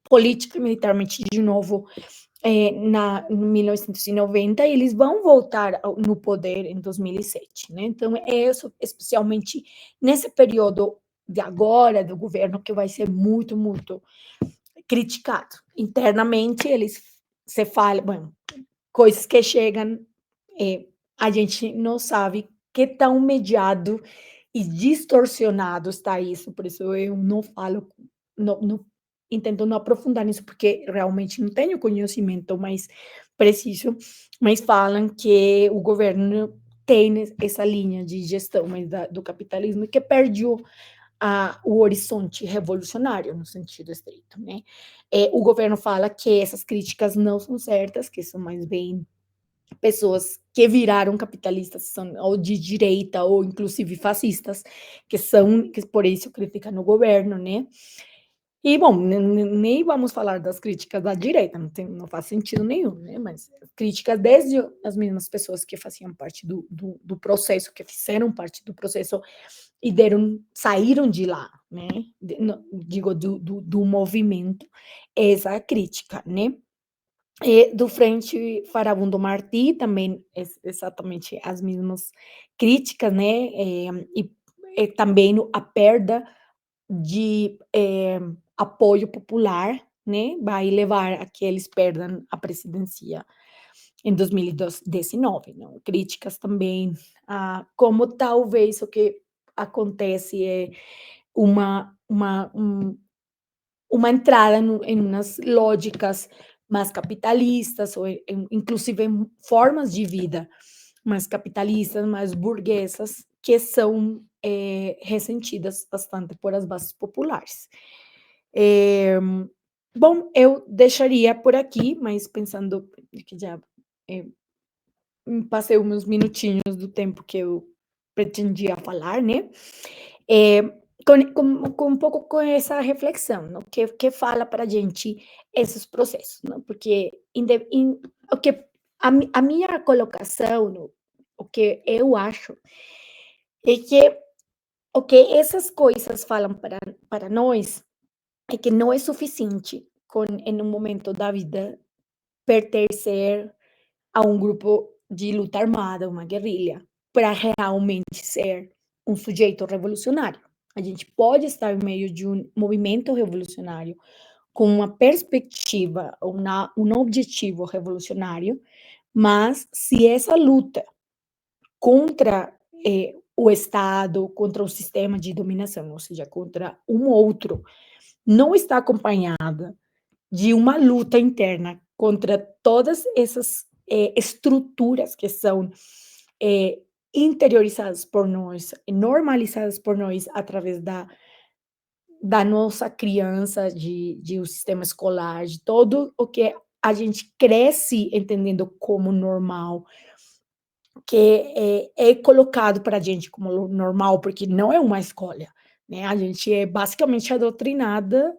política e militarmente de novo em 1990 e eles vão voltar no poder em 2007, né? Então é isso, especialmente nesse período de agora do governo que vai ser muito, muito criticado. Internamente eles se falam, bueno, coisas que chegam, a gente não sabe que tão mediado e distorcionado está isso, por isso eu não falo, não intento não aprofundar nisso, porque realmente não tenho conhecimento mais preciso, mas falam que o governo tem essa linha de gestão mais do capitalismo e que perdeu o horizonte revolucionário, no sentido estrito, né? O governo fala que essas críticas não são certas, que são mais bem pessoas que viraram capitalistas, são ou de direita ou inclusive fascistas, que por isso criticam o governo, né? E, bom, nem vamos falar das críticas da direita, não faz sentido nenhum, né? Mas críticas desde as mesmas pessoas que faziam parte do processo, que fizeram parte do processo e saíram de lá, né? Digo, do movimento, essa crítica, né? E do Frente Farabundo Martí também exatamente as mesmas críticas, né? E também a perda de apoio popular, né? Vai levar a que eles perdam a presidência em 2019, não? Críticas também a como talvez o que acontece é uma entrada em umas lógicas mais capitalistas, ou inclusive em formas de vida mais capitalistas, mais burguesas, que são ressentidas bastante por as bases populares. Bom, eu deixaria por aqui, mas pensando que já eh, passei os meus minutinhos do tempo que eu pretendia falar, né? É, com um pouco com essa reflexão, não? Que fala para a gente esses processos, não? Porque o que a minha colocação, o que eu acho, é que o que essas coisas falam para nós é que não é suficiente em um momento da vida, pertencer a um grupo de luta armada, uma guerrilha, para realmente ser um sujeito revolucionário. A gente pode estar no meio de um movimento revolucionário com uma perspectiva, um objetivo revolucionário, mas se essa luta contra o Estado, contra o sistema de dominação, ou seja, contra um outro, não está acompanhada de uma luta interna contra todas essas estruturas que são interiorizadas por nós, normalizadas por nós através da nossa criança, de o sistema escolar, de todo o que a gente cresce entendendo como normal, que é colocado para a gente como normal, porque não é uma escolha, né? A gente é basicamente adoctrinada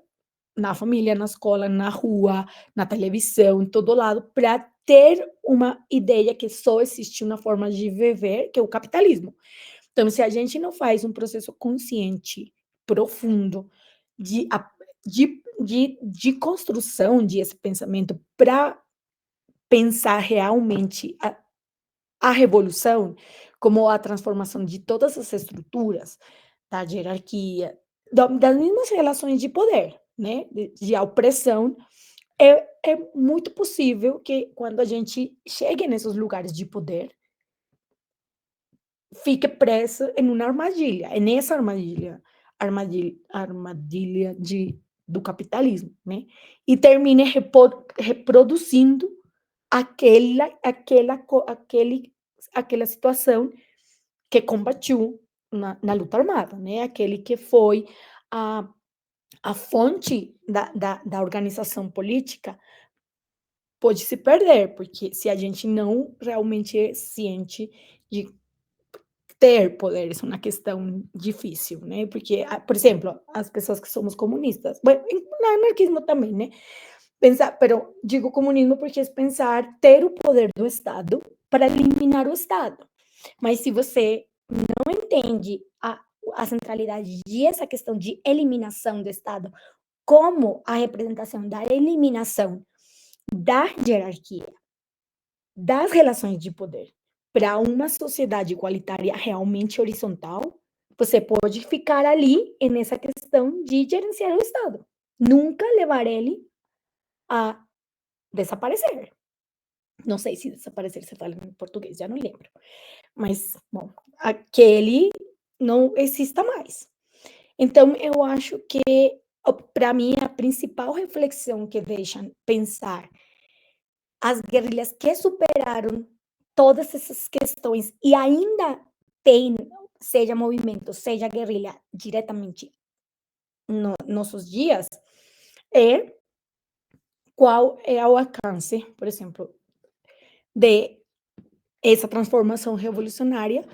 na família, na escola, na rua, na televisão, em todo lado, para ter uma ideia que só existe uma forma de viver, que é o capitalismo. Então, se a gente não faz um processo consciente, profundo, de, de construção desse pensamento para pensar realmente a revolução como a transformação de todas as estruturas, da hierarquia, das mesmas relações de poder, né, de opressão, é muito possível que quando a gente chegue nesses lugares de poder, fique presa em uma armadilha, nessa armadilha do capitalismo, né? E termine reproduzindo aquela situação que combatiu na luta armada, né? Aquele que foi a, a fonte da organização política pode se perder, porque se a gente não realmente é ciente de ter poder, é uma questão difícil, né? Porque, por exemplo, as pessoas que somos comunistas, bueno, no anarquismo também, né? Pensar, pero digo comunismo porque é pensar ter o poder do Estado para eliminar o Estado. Mas se você não entende a centralidade dessa questão de eliminação do Estado como a representação da eliminação da hierarquia, das relações de poder, para uma sociedade igualitária realmente horizontal, você pode ficar ali nessa questão de gerenciar o Estado. Nunca levar ele a desaparecer. Não sei se desaparecer se fala em português, já não lembro. Mas, bom, aquele não exista mais. Então, eu acho que, para mim, a principal reflexão que deixa pensar as guerrilhas que superaram todas essas questões e ainda tem, seja movimento, seja guerrilha, diretamente nossos dias, é qual é o alcance, por exemplo, de essa transformação revolucionária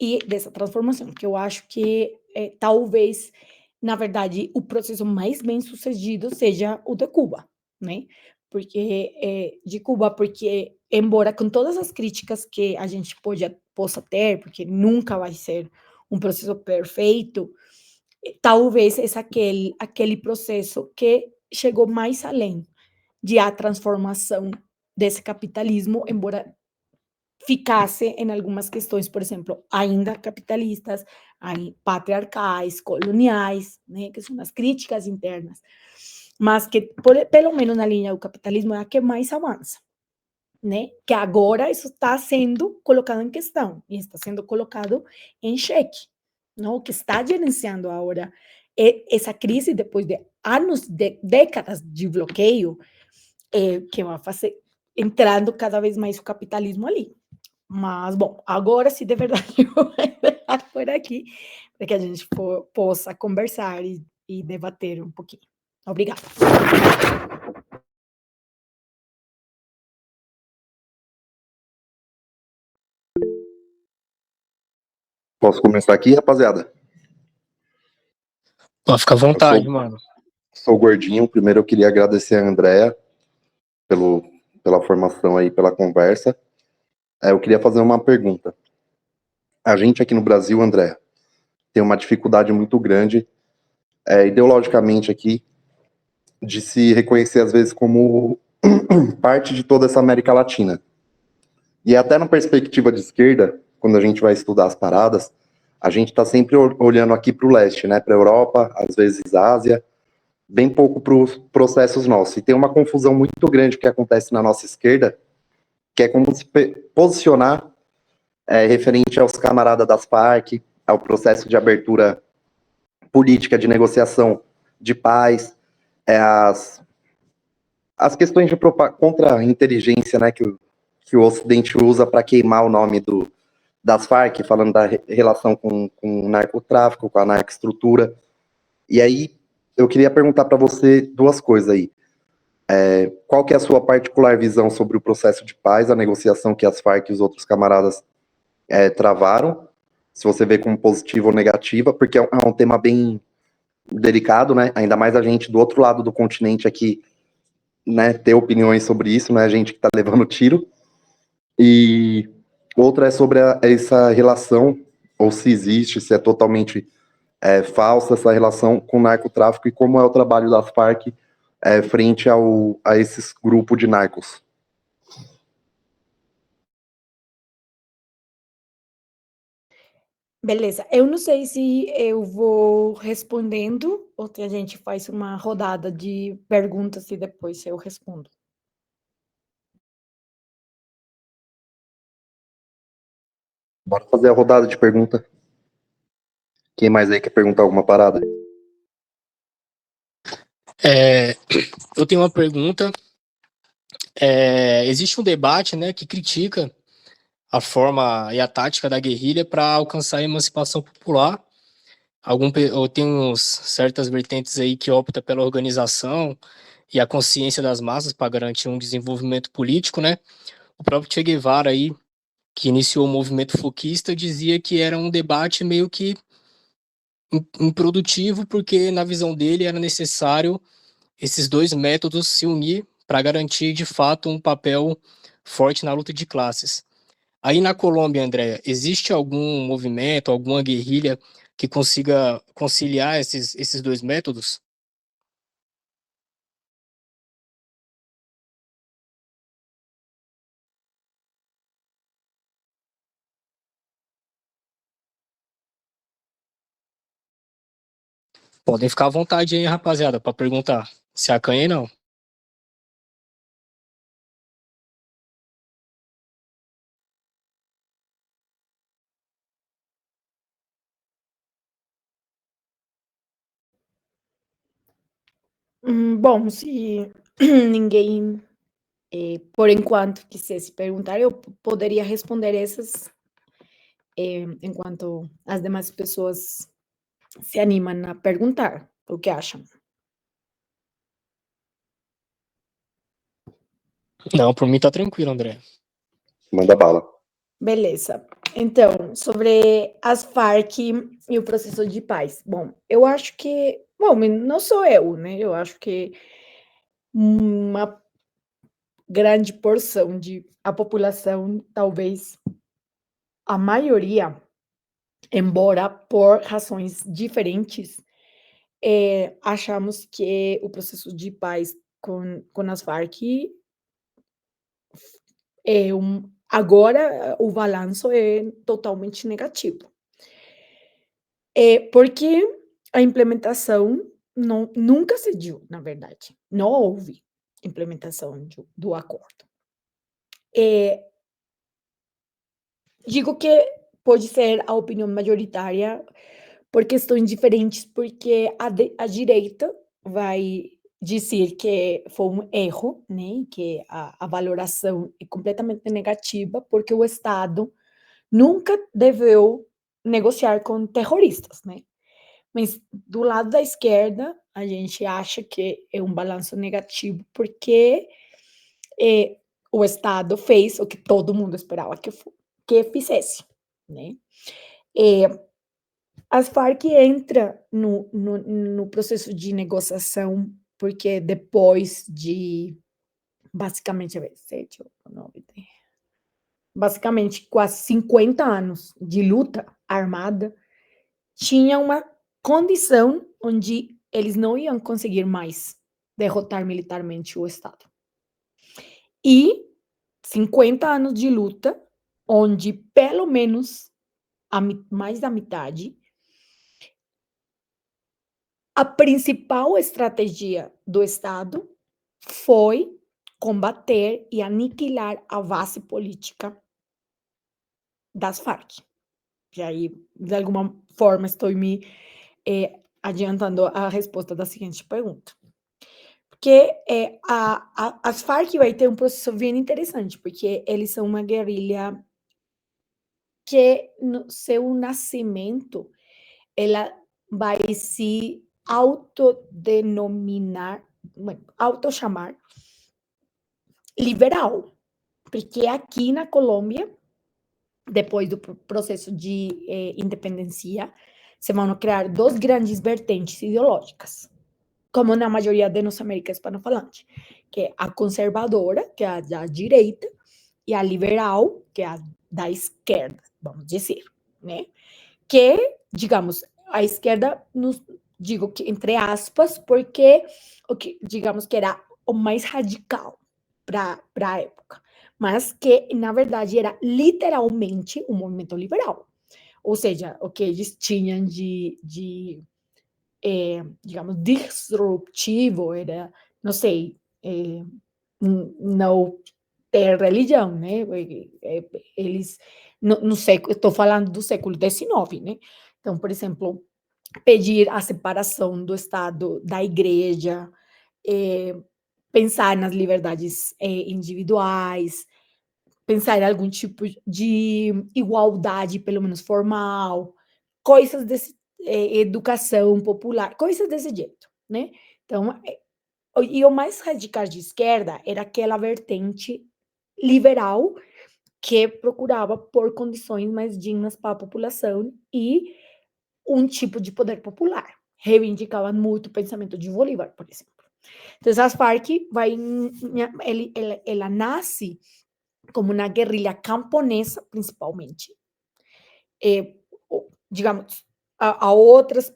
e dessa transformação, que eu acho que talvez, na verdade, o processo mais bem sucedido seja o de Cuba, né? Porque de Cuba, porque embora com todas as críticas que a gente possa ter, porque nunca vai ser um processo perfeito, talvez é aquele processo que chegou mais além de a transformação desse capitalismo, embora ficasse em algumas questões, por exemplo, ainda capitalistas, patriarcais, coloniais, né, que são as críticas internas, mas que, pelo menos na linha do capitalismo, é a que mais avança, né? Que agora isso está sendo colocado em questão e está sendo colocado em xeque, não? O que está gerenciando agora essa crise depois de anos, de décadas de bloqueio, que vai fazer entrando cada vez mais o capitalismo ali. Mas, bom, agora sim, de verdade, eu vou encerrar por aqui, para que a gente possa conversar e debater um pouquinho. Obrigada. Posso começar aqui, rapaziada? Pode ficar à vontade, mano. Sou gordinho. Primeiro eu queria agradecer a Andrea pela formação aí, pela conversa. Eu queria fazer uma pergunta. A gente aqui no Brasil, Andrea, tem uma dificuldade muito grande, ideologicamente aqui, de se reconhecer às vezes como parte de toda essa América Latina. E até na perspectiva de esquerda, quando a gente vai estudar as paradas, a gente está sempre olhando aqui para o leste, né? Para a Europa, às vezes Ásia, bem pouco para os processos nossos. E tem uma confusão muito grande que acontece na nossa esquerda, que é como se posicionar referente aos camaradas das Farc, ao processo de abertura política, de negociação de paz, as questões de contra-inteligência, né, que o Ocidente usa para queimar o nome das Farc, falando da relação com o narcotráfico, com a narcoestrutura. E aí, eu queria perguntar para você duas coisas aí. Qual que é a sua particular visão sobre o processo de paz, a negociação que as Farc e os outros camaradas travaram, se você vê como positiva ou negativa, porque é um tema bem delicado, né? Ainda mais a gente do outro lado do continente aqui, né, ter opiniões sobre isso, né? A gente que tá levando tiro. E outra é sobre essa relação, ou se existe, se é totalmente falsa essa relação com o narcotráfico e como é o trabalho das Farc frente a esses grupos de narcos. Beleza. Eu não sei se eu vou respondendo ou se a gente faz uma rodada de perguntas e depois eu respondo. Bora fazer a rodada de pergunta. Quem mais aí quer perguntar alguma parada? Eu tenho uma pergunta. Existe um debate, né, que critica a forma e a tática da guerrilha para alcançar a emancipação popular. Eu tenho certas vertentes aí que opta pela organização e a consciência das massas para garantir um desenvolvimento político, né? O próprio Che Guevara aí, que iniciou o movimento fuquista, dizia que era um debate meio que improdutivo, porque na visão dele era necessário esses dois métodos se unir para garantir de fato um papel forte na luta de classes. Aí na Colômbia, Andréa, existe algum movimento, alguma guerrilha que consiga conciliar esses dois métodos? Podem ficar à vontade aí, rapaziada, para perguntar. Se acanhem, não. Bom, se ninguém, por enquanto, quisesse perguntar, eu poderia responder essas, enquanto as demais pessoas se animam a perguntar o que acham. Não, por mim tá tranquilo, André. Manda bala. Beleza. Então, sobre as Farc e o processo de paz. Bom, eu acho que, bom, não sou eu, né? Eu acho que uma grande porção de a população, talvez a maioria, embora por razões diferentes, achamos que o processo de paz com as Farc agora o balanço é totalmente negativo. Porque a implementação nunca se deu, na verdade, não houve implementação do acordo. Digo que pode ser a opinião majoritária por questões diferentes, porque a direita vai dizer que foi um erro, né, que a valoração é completamente negativa, porque o Estado nunca deveu negociar com terroristas, né? Mas do lado da esquerda, a gente acha que é um balanço negativo, porque o Estado fez o que todo mundo esperava que fizesse, né? As Farc entra no processo de negociação, porque depois de, basicamente, 7, 9, 10, basicamente quase 50 anos de luta armada, tinha uma condição onde eles não iam conseguir mais derrotar militarmente o Estado. E 50 anos de luta, onde pelo menos mais da metade, a principal estratégia do Estado foi combater e aniquilar a base política das Farc. E aí, de alguma forma, estou me adiantando a resposta da seguinte pergunta. Porque as Farc vai ter um processo bem interessante, porque eles são uma guerrilha que, no seu nascimento, ela vai se autodenominar, autochamar liberal, porque aqui na Colômbia, depois do processo de independência, se vão criar duas grandes vertentes ideológicas, como na maioria de nossa América hispano-falante, que é a conservadora, que é a da direita, e a liberal, que é a da esquerda, vamos dizer, né? Que, digamos, a esquerda, digo que entre aspas, porque o que, digamos que era o mais radical para a época, mas que, na verdade, era literalmente um movimento liberal. ou seja, o que eles tinham digamos, disruptivo era, não sei, não ter religião, né? Eles, no século, estou falando do século XIX, né? Então, por exemplo, pedir a separação do Estado da Igreja, pensar nas liberdades individuais, pensar em algum tipo de igualdade, pelo menos formal, coisas desse, educação popular, coisas desse jeito, né? Então, e o mais radical de esquerda era aquela vertente liberal que procurava por condições mais dignas para a população e um tipo de poder popular. Reivindicavam muito o pensamento de Bolívar, por exemplo. Então, as Farc ela nasce como uma guerrilha camponesa, principalmente. Digamos, a outras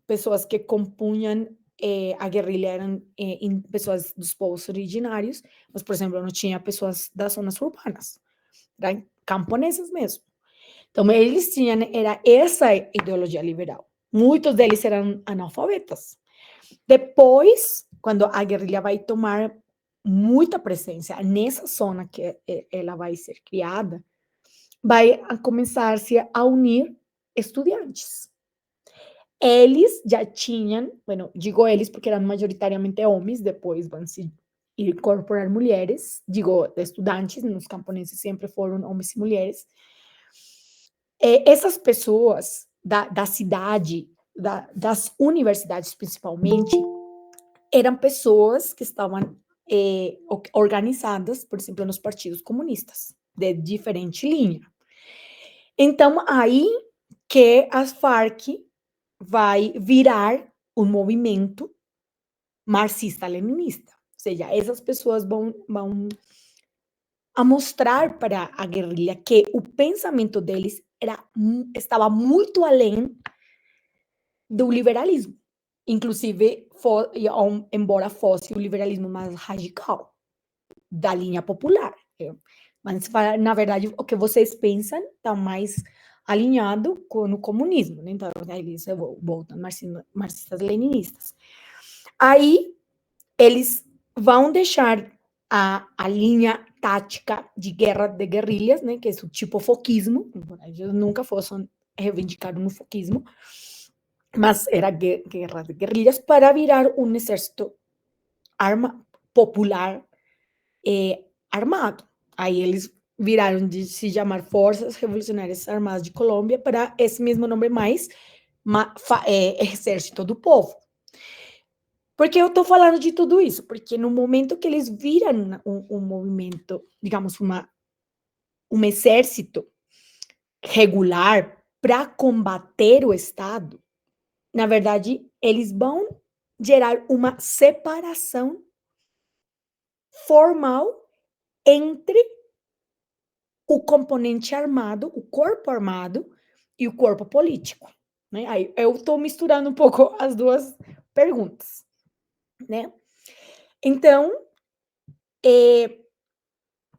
pessoas que compunham a guerrilha eram pessoas dos povos originários, mas, por exemplo, não tinha pessoas das zonas urbanas, eram camponeses mesmo. Então, eles tinham, era essa ideologia liberal. Muitos deles eram analfabetas. Depois, quando a guerrilha vai tomar muita presença nessa zona que ela vai ser criada, vai começar-se a unir estudantes. Eles já tinham, bueno, digo eles porque eram majoritariamente homens, depois vão se incorporar mulheres, digo estudantes, nos camponeses sempre foram homens e mulheres. Essas pessoas da cidade, das universidades principalmente, eram pessoas que estavam organizadas, por exemplo, nos partidos comunistas, de diferente linha. Então, aí que as Farc vai virar um movimento marxista-leninista. Ou seja, essas pessoas vão a mostrar para a guerrilha que o pensamento deles estava muito além do liberalismo. Inclusive, embora fosse o liberalismo mais radical, da linha popular. Mas, na verdade, o que vocês pensam está mais alinhado com o comunismo, né? Então, eles voltam marxistas-leninistas. Aí, eles vão deixar a linha tática de guerra de guerrilhas, né? Que é o tipo foquismo. Eles nunca foram reivindicados no foquismo, mas era guerra de guerrilhas para virar um exército popular armado. Aí eles viraram de se chamar Forças Revolucionárias Armadas de Colômbia para esse mesmo nome mais, Exército do Povo. Por que eu estou falando de tudo isso? Porque no momento que eles viram um movimento, digamos, um exército regular para combater o Estado, na verdade, eles vão gerar uma separação formal entre o componente armado, o corpo armado e o corpo político, né? Aí eu estou misturando um pouco as duas perguntas, né? Então,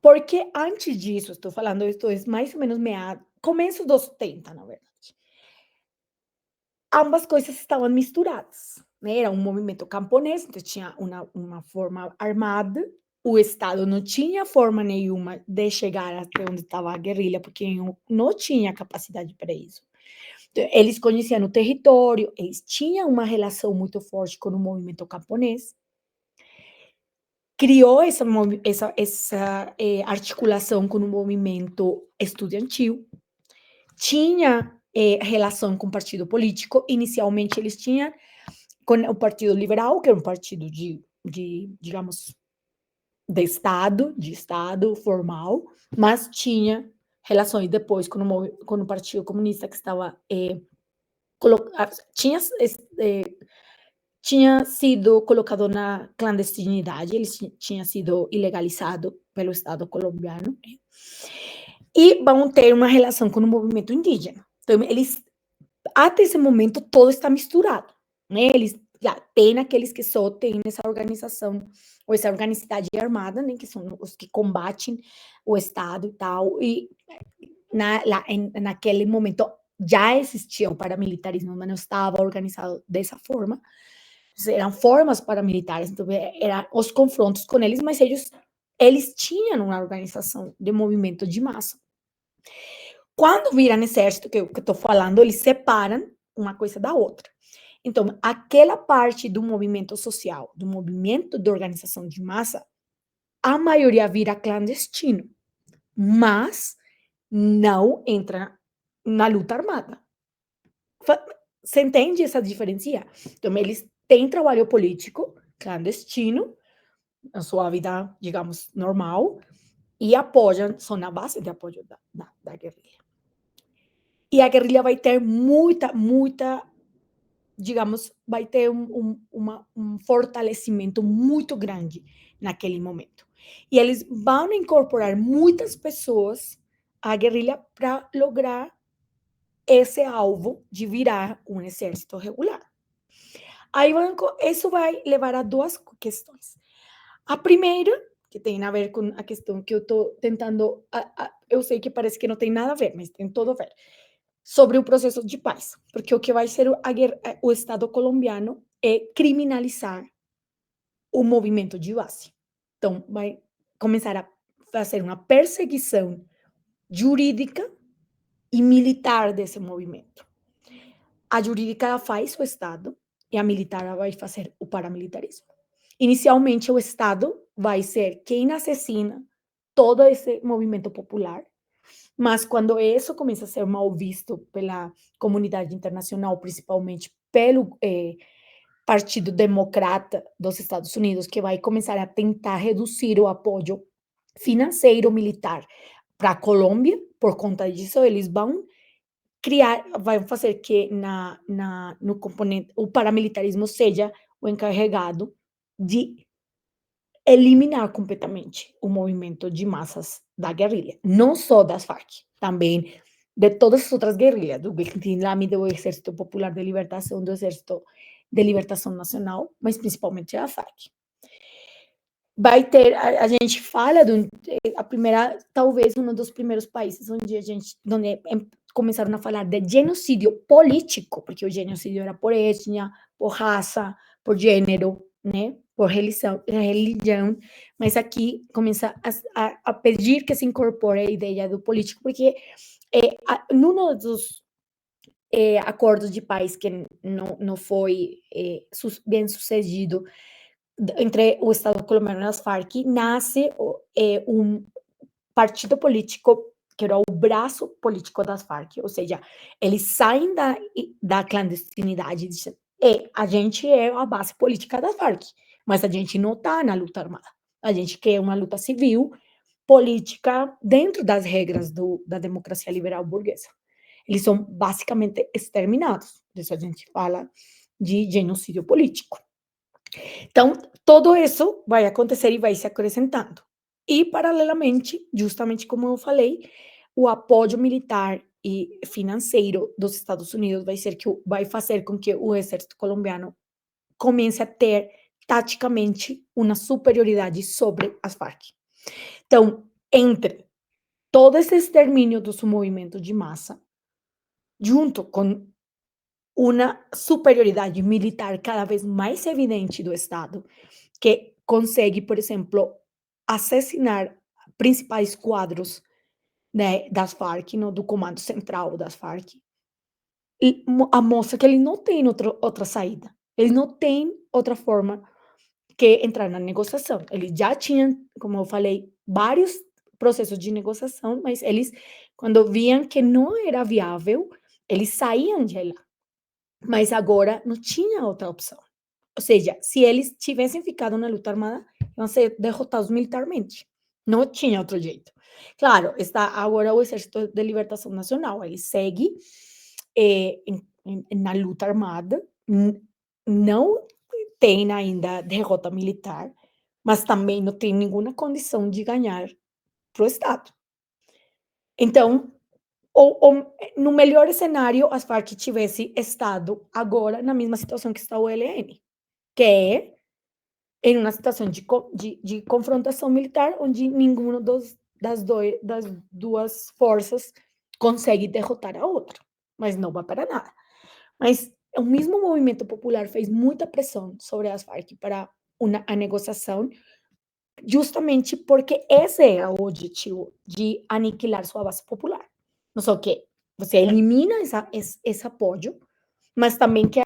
porque antes disso, estou falando, isso é mais ou menos começo dos 70, na verdade. Ambas coisas estavam misturadas, né? Era um movimento camponês, então tinha uma forma armada, o Estado não tinha forma nenhuma de chegar até onde estava a guerrilha, porque não tinha capacidade para isso. Então, eles conheciam o território, eles tinham uma relação muito forte com o movimento camponês, criou essa articulação com o movimento estudantil, tinha relação com o partido político. Inicialmente, eles tinham com o Partido Liberal, que era um partido digamos, de Estado formal, mas tinha relações depois com o Partido Comunista, que estava tinha sido colocado na clandestinidade, ele tinha sido ilegalizado pelo Estado colombiano, e vão ter uma relação com o movimento indígena. Então, eles, até esse momento, todo está misturado, né? Eles já têm aqueles que só têm essa organização, ou essa organicidade armada, né? Que são os que combatem o Estado e tal, e naquele momento já existia o paramilitarismo, mas não estava organizado dessa forma. Eram formas paramilitares, então eram os confrontos com eles, mas eles tinham uma organização de movimento de massa. Quando viram exército, que eu estou falando, eles separam uma coisa da outra. Então, aquela parte do movimento social, do movimento de organização de massa, a maioria vira clandestino, mas não entra na luta armada. Você entende essa diferença? Então, eles têm trabalho político clandestino, na sua vida, digamos, normal, e apoiam, são na base de apoio da guerrilha. E a guerrilha vai ter muita, digamos, vai ter um fortalecimento muito grande naquele momento. E eles vão incorporar muitas pessoas à guerrilha para lograr esse alvo de virar um exército regular. Aí isso vai levar a duas questões. A primeira, que tem a ver com a questão que eu estou tentando, eu sei que parece que não tem nada a ver, mas tem todo a ver, sobre o processo de paz, porque o que vai ser o Estado colombiano é criminalizar o movimento de base. Então, vai começar a fazer uma perseguição jurídica e militar desse movimento. A jurídica faz o Estado e a militar vai fazer o paramilitarismo. Inicialmente, o Estado vai ser quem assassina todo esse movimento popular, mas quando isso começa a ser mal visto pela comunidade internacional, principalmente pelo Partido Democrata dos Estados Unidos, que vai começar a tentar reduzir o apoio financeiro militar para a Colômbia, por conta disso, eles vão fazer que no componente, o paramilitarismo seja o encarregado de eliminar completamente o movimento de massas da guerrilha, não só das Farc, também de todas as outras guerrilhas, do Guilherme, do Exército Popular de Libertação, do Exército de Libertação Nacional, mas principalmente da Farc. Vai ter, a gente fala a primeira, talvez um dos primeiros países onde começaram a falar de genocídio político, porque o genocídio era por etnia, por raça, por gênero, né, por religião, mas aqui começa a pedir que se incorpore a ideia do político, porque num dos acordos de paz que não foi bem sucedido entre o Estado colombiano e as Farc, nasce um partido político que era o braço político das Farc, ou seja, eles saem da clandestinidade e dizem, a gente é a base política das Farc, mas a gente não está na luta armada, a gente quer uma luta civil, política, dentro das regras da democracia liberal burguesa. Eles são basicamente exterminados, isso a gente fala de genocídio político. Então, tudo isso vai acontecer e vai se acrescentando. E, paralelamente, justamente como eu falei, o apoio militar e financeiro dos Estados Unidos vai fazer com que o exército colombiano comece a ter, taticamente, uma superioridade sobre as Farc. Então, entre todo esse extermínio do seu movimento de massa, junto com uma superioridade militar cada vez mais evidente do Estado, que consegue, por exemplo, assassinar principais quadros, né, das Farc, do comando central das Farc, e mostra que ele não tem outra saída, ele não tem outra forma que entrar na negociação. Eles já tinham, como eu falei, vários processos de negociação, mas eles, quando viam que não era viável, eles saíam de lá. Mas agora não tinha outra opção. Ou seja, se eles tivessem ficado na luta armada, iam ser derrotados militarmente. Não tinha outro jeito. Claro, está agora o Exército de Libertação Nacional, ele segue na luta armada, não tem ainda derrota militar, mas também não tem nenhuma condição de ganhar para o Estado. Então, no melhor cenário, as Farc tivesse estado agora na mesma situação que está o ELN, que é em uma situação de confrontação militar, onde nenhuma das duas forças consegue derrotar a outra, mas não vai para nada. Mas o mesmo movimento popular fez muita pressão sobre as Farc para a negociação, justamente porque esse é o objetivo de aniquilar sua base popular. Não só que você elimina esse apoio, mas também que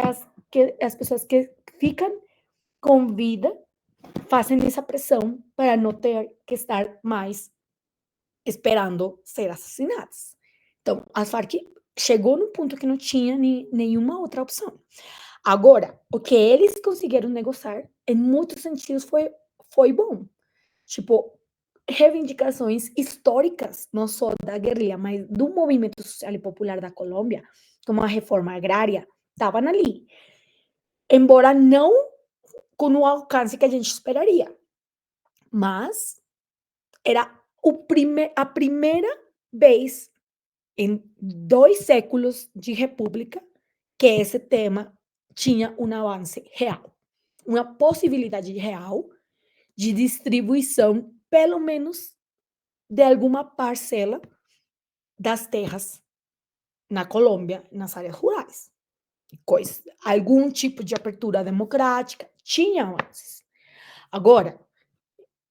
as pessoas que ficam com vida fazem essa pressão para não ter que estar mais esperando ser assassinadas. Então, as Farc chegou num ponto que não tinha nenhuma outra opção. Agora, o que eles conseguiram negociar, em muitos sentidos, foi bom. Tipo, reivindicações históricas, não só da guerrilha, mas do movimento social e popular da Colômbia, como a reforma agrária, estavam ali. Embora não com o alcance que a gente esperaria. Mas era a primeira vez em 2 séculos de república que esse tema tinha um avance real, uma possibilidade real de distribuição, pelo menos, de alguma parcela das terras na Colômbia, nas áreas rurais. Algum tipo de abertura democrática, tinha avanços. Agora,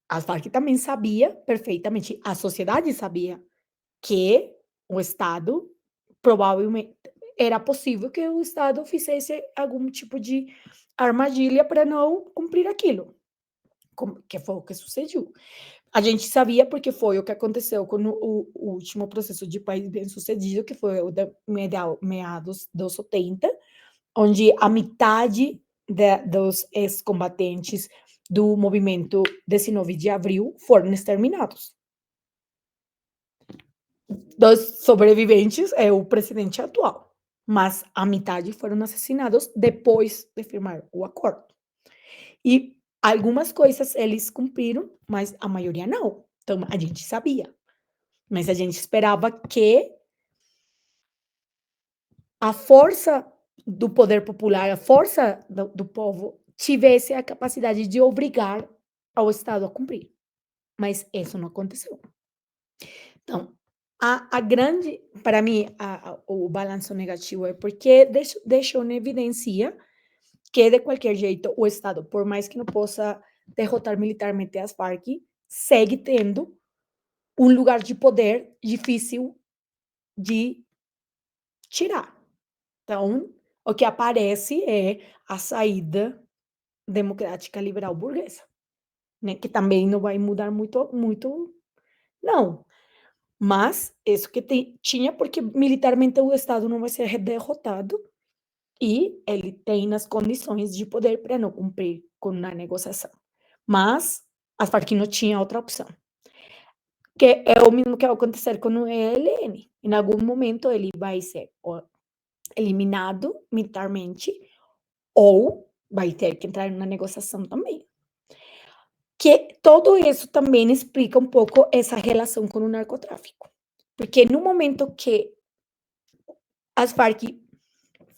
a Farc também sabia perfeitamente, a sociedade sabia, que o Estado provavelmente era possível que o Estado fizesse algum tipo de armadilha para não cumprir aquilo, que foi o que sucedeu. A gente sabia porque foi o que aconteceu com o último processo de país bem-sucedido, que foi o de meados dos 70, onde a metade dos ex-combatentes do movimento 19 de abril foram exterminados. Dos sobreviventes é o presidente atual, mas a metade foram assassinados depois de firmar o acordo. E algumas coisas eles cumpriram, mas a maioria não. Então, a gente sabia. Mas a gente esperava que a força do poder popular, a força do povo, tivesse a capacidade de obrigar ao Estado a cumprir. Mas isso não aconteceu. Então, a grande, para mim, o balanço negativo é porque deixou na evidência que, de qualquer jeito, o Estado, por mais que não possa derrotar militarmente as Farc, segue tendo um lugar de poder difícil de tirar. Então, o que aparece é a saída democrática liberal burguesa, né? Que também não vai mudar muito, não. Mas isso que tinha, porque militarmente o Estado não vai ser derrotado e ele tem as condições de poder para não cumprir com a negociação. Mas as Farc não tinha outra opção. Que é o mesmo que vai acontecer com o ELN. Em algum momento ele vai ser eliminado militarmente ou vai ter que entrar na negociação também. Que tudo isso também explica um pouco essa relação com o narcotráfico. Porque no momento que as Farc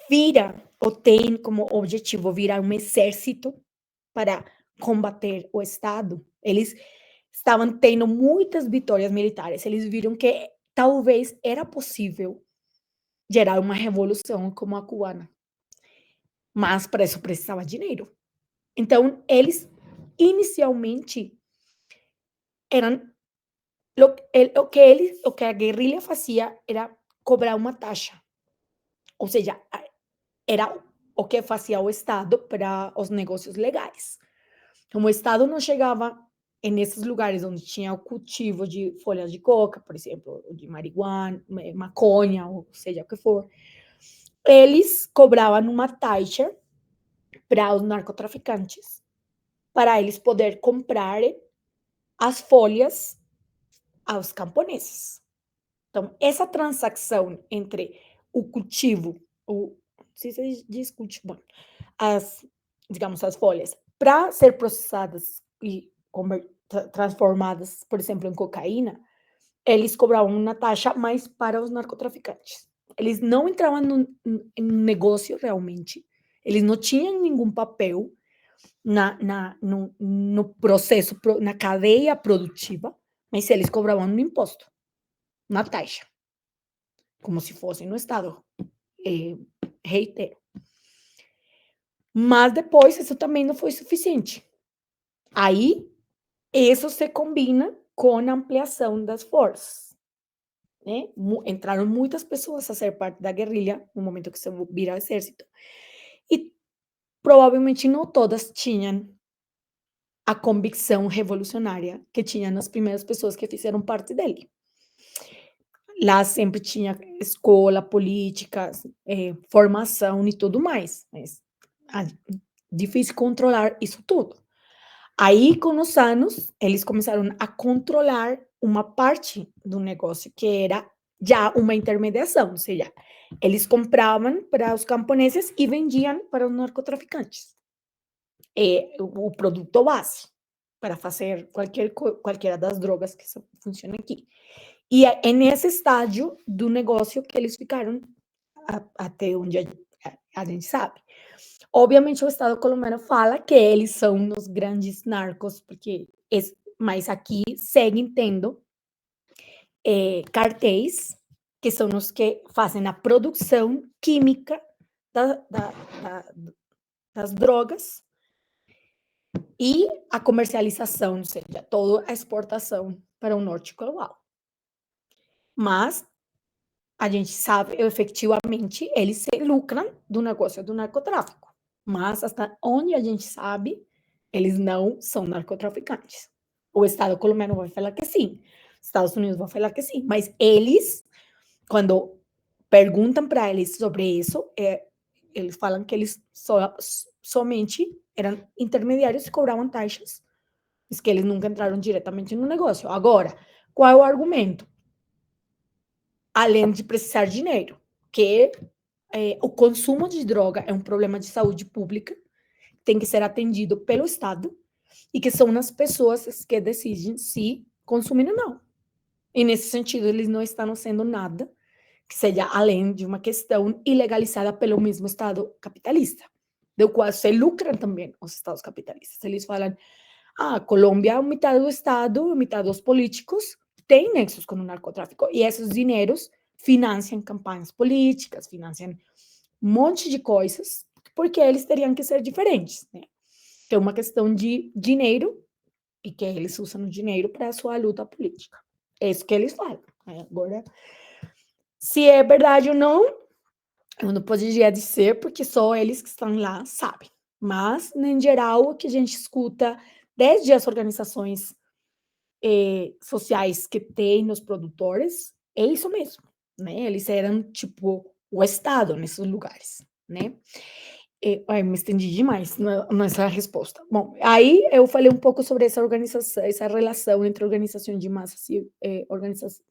vira ou tem como objetivo virar um exército para combater o Estado, eles estavam tendo muitas vitórias militares. Eles viram que talvez era possível gerar uma revolução como a cubana. Mas para isso precisava de dinheiro. Então, eles inicialmente eram o que a guerrilha fazia era cobrar uma taxa. Ou seja, era o que fazia o Estado para os negócios legais. Como o Estado não chegava nesses lugares onde tinha o cultivo de folhas de coca, por exemplo, de marihuana, maconha, ou seja o que for, eles cobravam uma taxa para os narcotraficantes, para eles poderem comprar as folhas aos camponeses. Então, essa transação entre o cultivo, se diz cultivo, digamos, as folhas, para ser processadas e transformadas, por exemplo, em cocaína, eles cobravam uma taxa mais para os narcotraficantes. Eles não entravam em negócio realmente, eles não tinham nenhum papel no processo, na cadeia produtiva, mas eles cobravam um imposto, uma taxa. como se fosse no Estado, reitero. Mas depois isso também não foi suficiente. Aí, isso se combina com a ampliação das forças, né? Entraram muitas pessoas a ser parte da guerrilha no momento que se vira exército. E provavelmente não todas tinham a convicção revolucionária que tinham as primeiras pessoas que fizeram parte dele. Lá sempre tinha escola, política, formação e tudo mais. Mas difícil controlar isso tudo. Aí, com os anos, eles começaram a controlar uma parte do negócio, que era já uma intermediação, ou seja, eles compravam para os camponeses e vendiam para os narcotraficantes. O produto base para fazer qualquer das drogas que funcionam aqui. E é nesse estágio do negócio que eles ficaram até onde a gente sabe. Obviamente, o Estado colombiano fala que eles são os grandes narcos, mas aqui seguem tendo cartéis, que são os que fazem a produção química das drogas e a comercialização, ou seja, toda a exportação para o norte global. Mas a gente sabe, efetivamente, eles se lucram do negócio do narcotráfico. Mas hasta onde a gente sabe, eles não são narcotraficantes. O Estado colombiano vai falar que sim, Estados Unidos vai falar que sim, mas eles, quando perguntam para eles sobre isso, eles falam que eles somente eram intermediários e cobravam taxas, mas que eles nunca entraram diretamente no negócio. Agora, qual é o argumento? Além de precisar de dinheiro, que o consumo de droga é um problema de saúde pública, tem que ser atendido pelo Estado, e que são as pessoas que decidem se consumir ou não. E nesse sentido, eles não estão sendo nada que seja além de uma questão ilegalizada pelo mesmo Estado capitalista, do qual se lucram também os Estados capitalistas. Eles falam, Colômbia, metade do Estado, metade dos políticos, tem nexos com o narcotráfico, e esses dinheiros financiam campanhas políticas, financiam um monte de coisas, porque eles teriam que ser diferentes, né? Que é uma questão de dinheiro, e que eles usam o dinheiro para a sua luta política. É isso que eles falam. Agora, se é verdade ou não, eu não poderia dizer, porque só eles que estão lá sabem. Mas, em geral, o que a gente escuta desde as organizações sociais que tem nos produtores, é isso mesmo, né? Eles eram, tipo, o Estado nesses lugares, né? Me estendi demais nessa resposta. Bom, aí eu falei um pouco sobre essa organização, essa relação entre organização de massas e organização,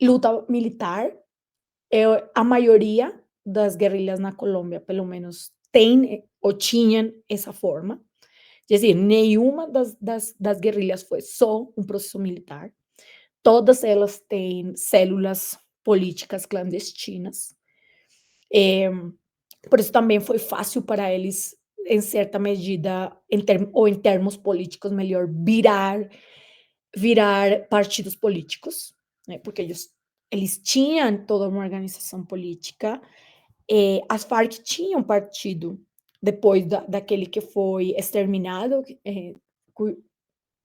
luta militar. A maioria das guerrilhas na Colômbia, pelo menos, tem ou tinham essa forma. Quer dizer, nenhuma das guerrilhas foi só um processo militar. Todas elas têm células políticas clandestinas. Por isso também foi fácil para eles, em certa medida, ou em termos políticos, melhor, virar partidos políticos, né? Porque eles tinham toda uma organização política. As Farc tinham partido depois daquele que foi exterminado,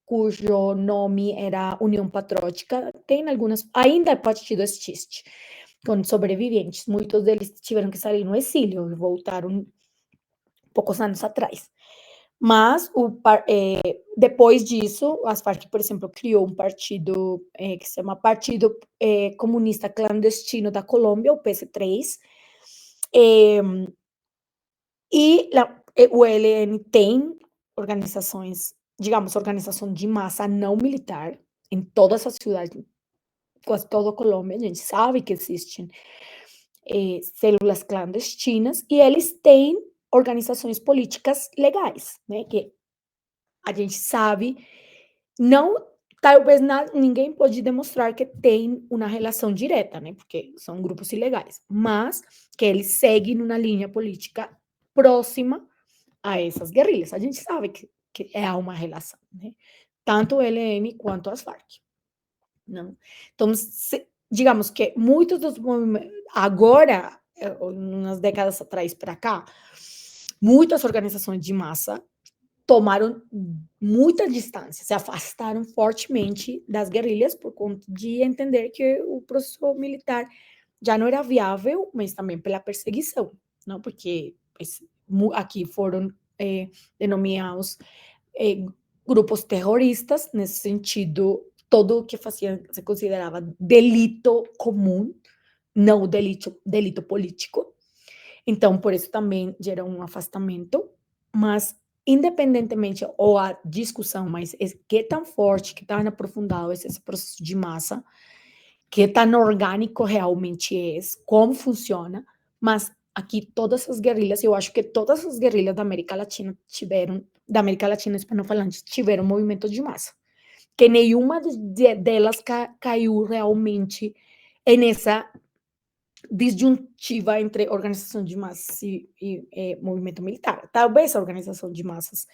cujo nome era União Patriótica. Tem algumas, ainda o partido existe, com sobreviventes. Muitos deles tiveram que sair no exílio e voltaram poucos anos atrás. Mas, depois disso, as Farc, por exemplo, criou um partido que se chama Partido Comunista Clandestino da Colômbia, o PC3, o ELN tem organizações, digamos, organização de massa não militar em todas as cidades, quase toda a Colômbia. A gente sabe que existem células clandestinas, e eles têm organizações políticas legais, né? Que a gente sabe, talvez ninguém pode demonstrar que tem uma relação direta, né? Porque são grupos ilegais, mas que eles seguem uma linha política próxima a essas guerrilhas. A gente sabe que é uma relação, né? Tanto o ELN quanto as Farc. Não? Então, digamos que muitos dos movimentos, agora, umas décadas atrás para cá, muitas organizações de massa tomaram muita distância, se afastaram fortemente das guerrilhas por conta de entender que o processo militar já não era viável, mas também pela perseguição, não? Porque aqui foram denominados grupos terroristas, nesse sentido, todo o que faziam se considerava delito comum, não delito político. Então, por isso também gera um afastamento, mas independentemente, ou a discussão, mas que tão forte, que tão aprofundado esse processo de massa, que tão orgânico realmente é, como funciona, mas aqui todas as guerrilhas, eu acho que todas as guerrilhas da América Latina hispanofalantes, tiveram movimento de massa, que nenhuma delas caiu realmente nessa disjuntiva entre organização de massas e movimento militar. Talvez a organização de massas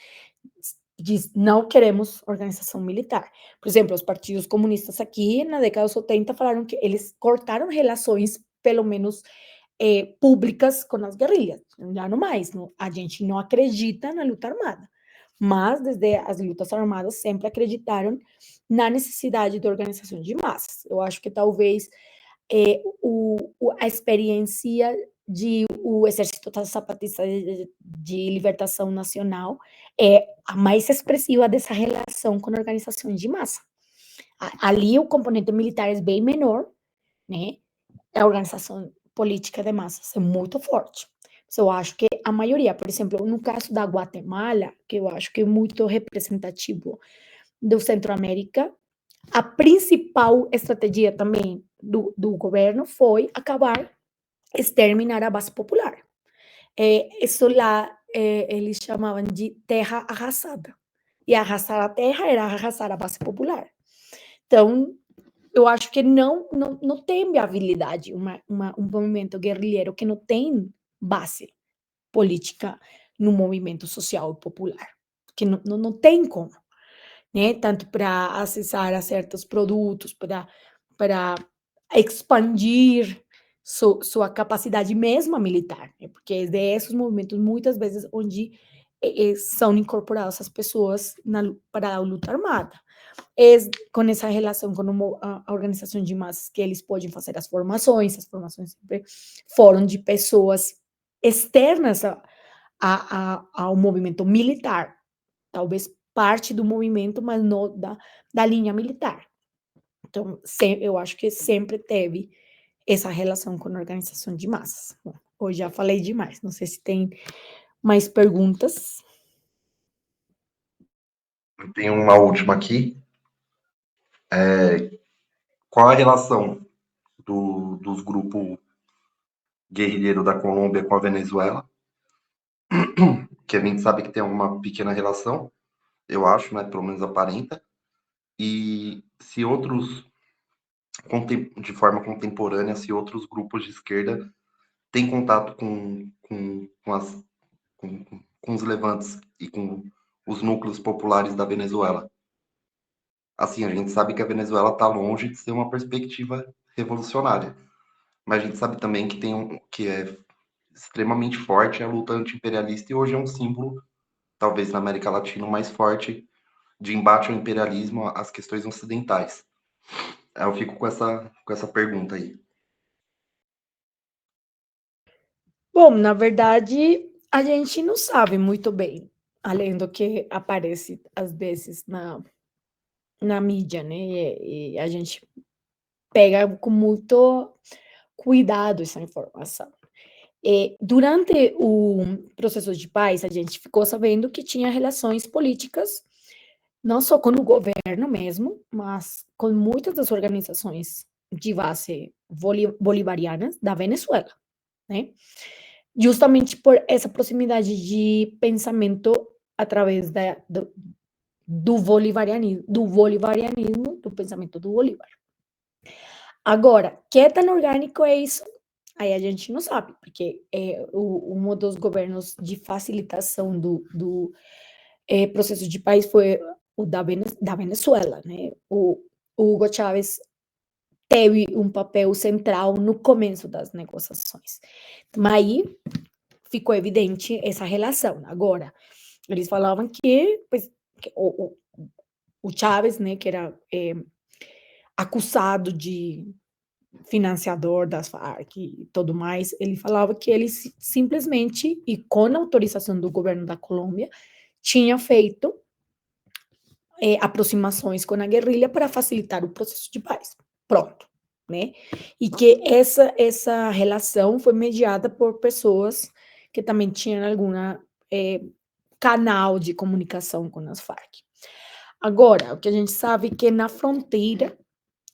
diz, não queremos organização militar. Por exemplo, os partidos comunistas aqui, na década de 70, falaram que eles cortaram relações, pelo menos públicas, com as guerrilhas. Já não mais, não, a gente não acredita na luta armada. Mas, desde as lutas armadas, sempre acreditaram na necessidade de organização de massas. Eu acho que talvez a experiência de o Exército Zapatista de Libertação Nacional é a mais expressiva dessa relação com organizações de massa. Ali o componente militar é bem menor, né? A organização política de massas é muito forte. Eu acho que a maioria, por exemplo, no caso da Guatemala, que eu acho que é muito representativo do Centro-América, a principal estratégia também do governo foi exterminar a base popular. Isso lá eles chamavam de terra arrasada. E arrasar a terra era arrasar a base popular. Então, eu acho que não tem viabilidade um movimento guerrilheiro que não tem base política no movimento social e popular. Que não tem como. Né? Tanto para acessar a certos produtos, para expandir sua capacidade mesmo militar, né? Porque é desses movimentos, muitas vezes, onde são incorporadas as pessoas para a luta armada. É com essa relação com a organização de massas que eles podem fazer as formações sempre foram de pessoas externas ao movimento militar, talvez parte do movimento, mas não da linha militar. Então, eu acho que sempre teve essa relação com a organização de massas. Bom, hoje já falei demais, não sei se tem mais perguntas. Eu tenho uma última aqui. Qual a relação dos grupos guerrilheiros da Colômbia com a Venezuela? Que a gente sabe que tem uma pequena relação, eu acho, né? Pelo menos aparenta. E se outros, de forma contemporânea, se outros grupos de esquerda têm contato com os levantes e com os núcleos populares da Venezuela. Assim, a gente sabe que a Venezuela está longe de ser uma perspectiva revolucionária, mas a gente sabe também que que é extremamente forte a luta anti-imperialista e hoje é um símbolo, talvez na América Latina, mais forte de embate ao imperialismo, às questões ocidentais. Eu fico com essa pergunta aí. Bom, na verdade, a gente não sabe muito bem, além do que aparece às vezes na mídia, né? E a gente pega com muito cuidado essa informação. Durante o processo de paz, a gente ficou sabendo que tinha relações políticas, não só com o governo mesmo, mas com muitas das organizações de base bolivarianas da Venezuela, né? Justamente por essa proximidade de pensamento através do bolivarianismo, do pensamento do Bolívar. Agora, que tão orgânico é isso? Aí a gente não sabe, porque um dos governos de facilitação do processo de paz foi o da Venezuela, né? O Hugo Chávez teve um papel central no começo das negociações. Mas aí ficou evidente essa relação. Agora, eles falavam que, pues, que o Chávez, né, que era acusado de financiador das Farc e tudo mais, ele falava que ele simplesmente, e com a autorização do governo da Colômbia, tinha feito aproximações com a guerrilha para facilitar o processo de paz. Pronto, né? E que essa relação foi mediada por pessoas que também tinham alguma canal de comunicação com as Farc. Agora, o que a gente sabe é que na fronteira,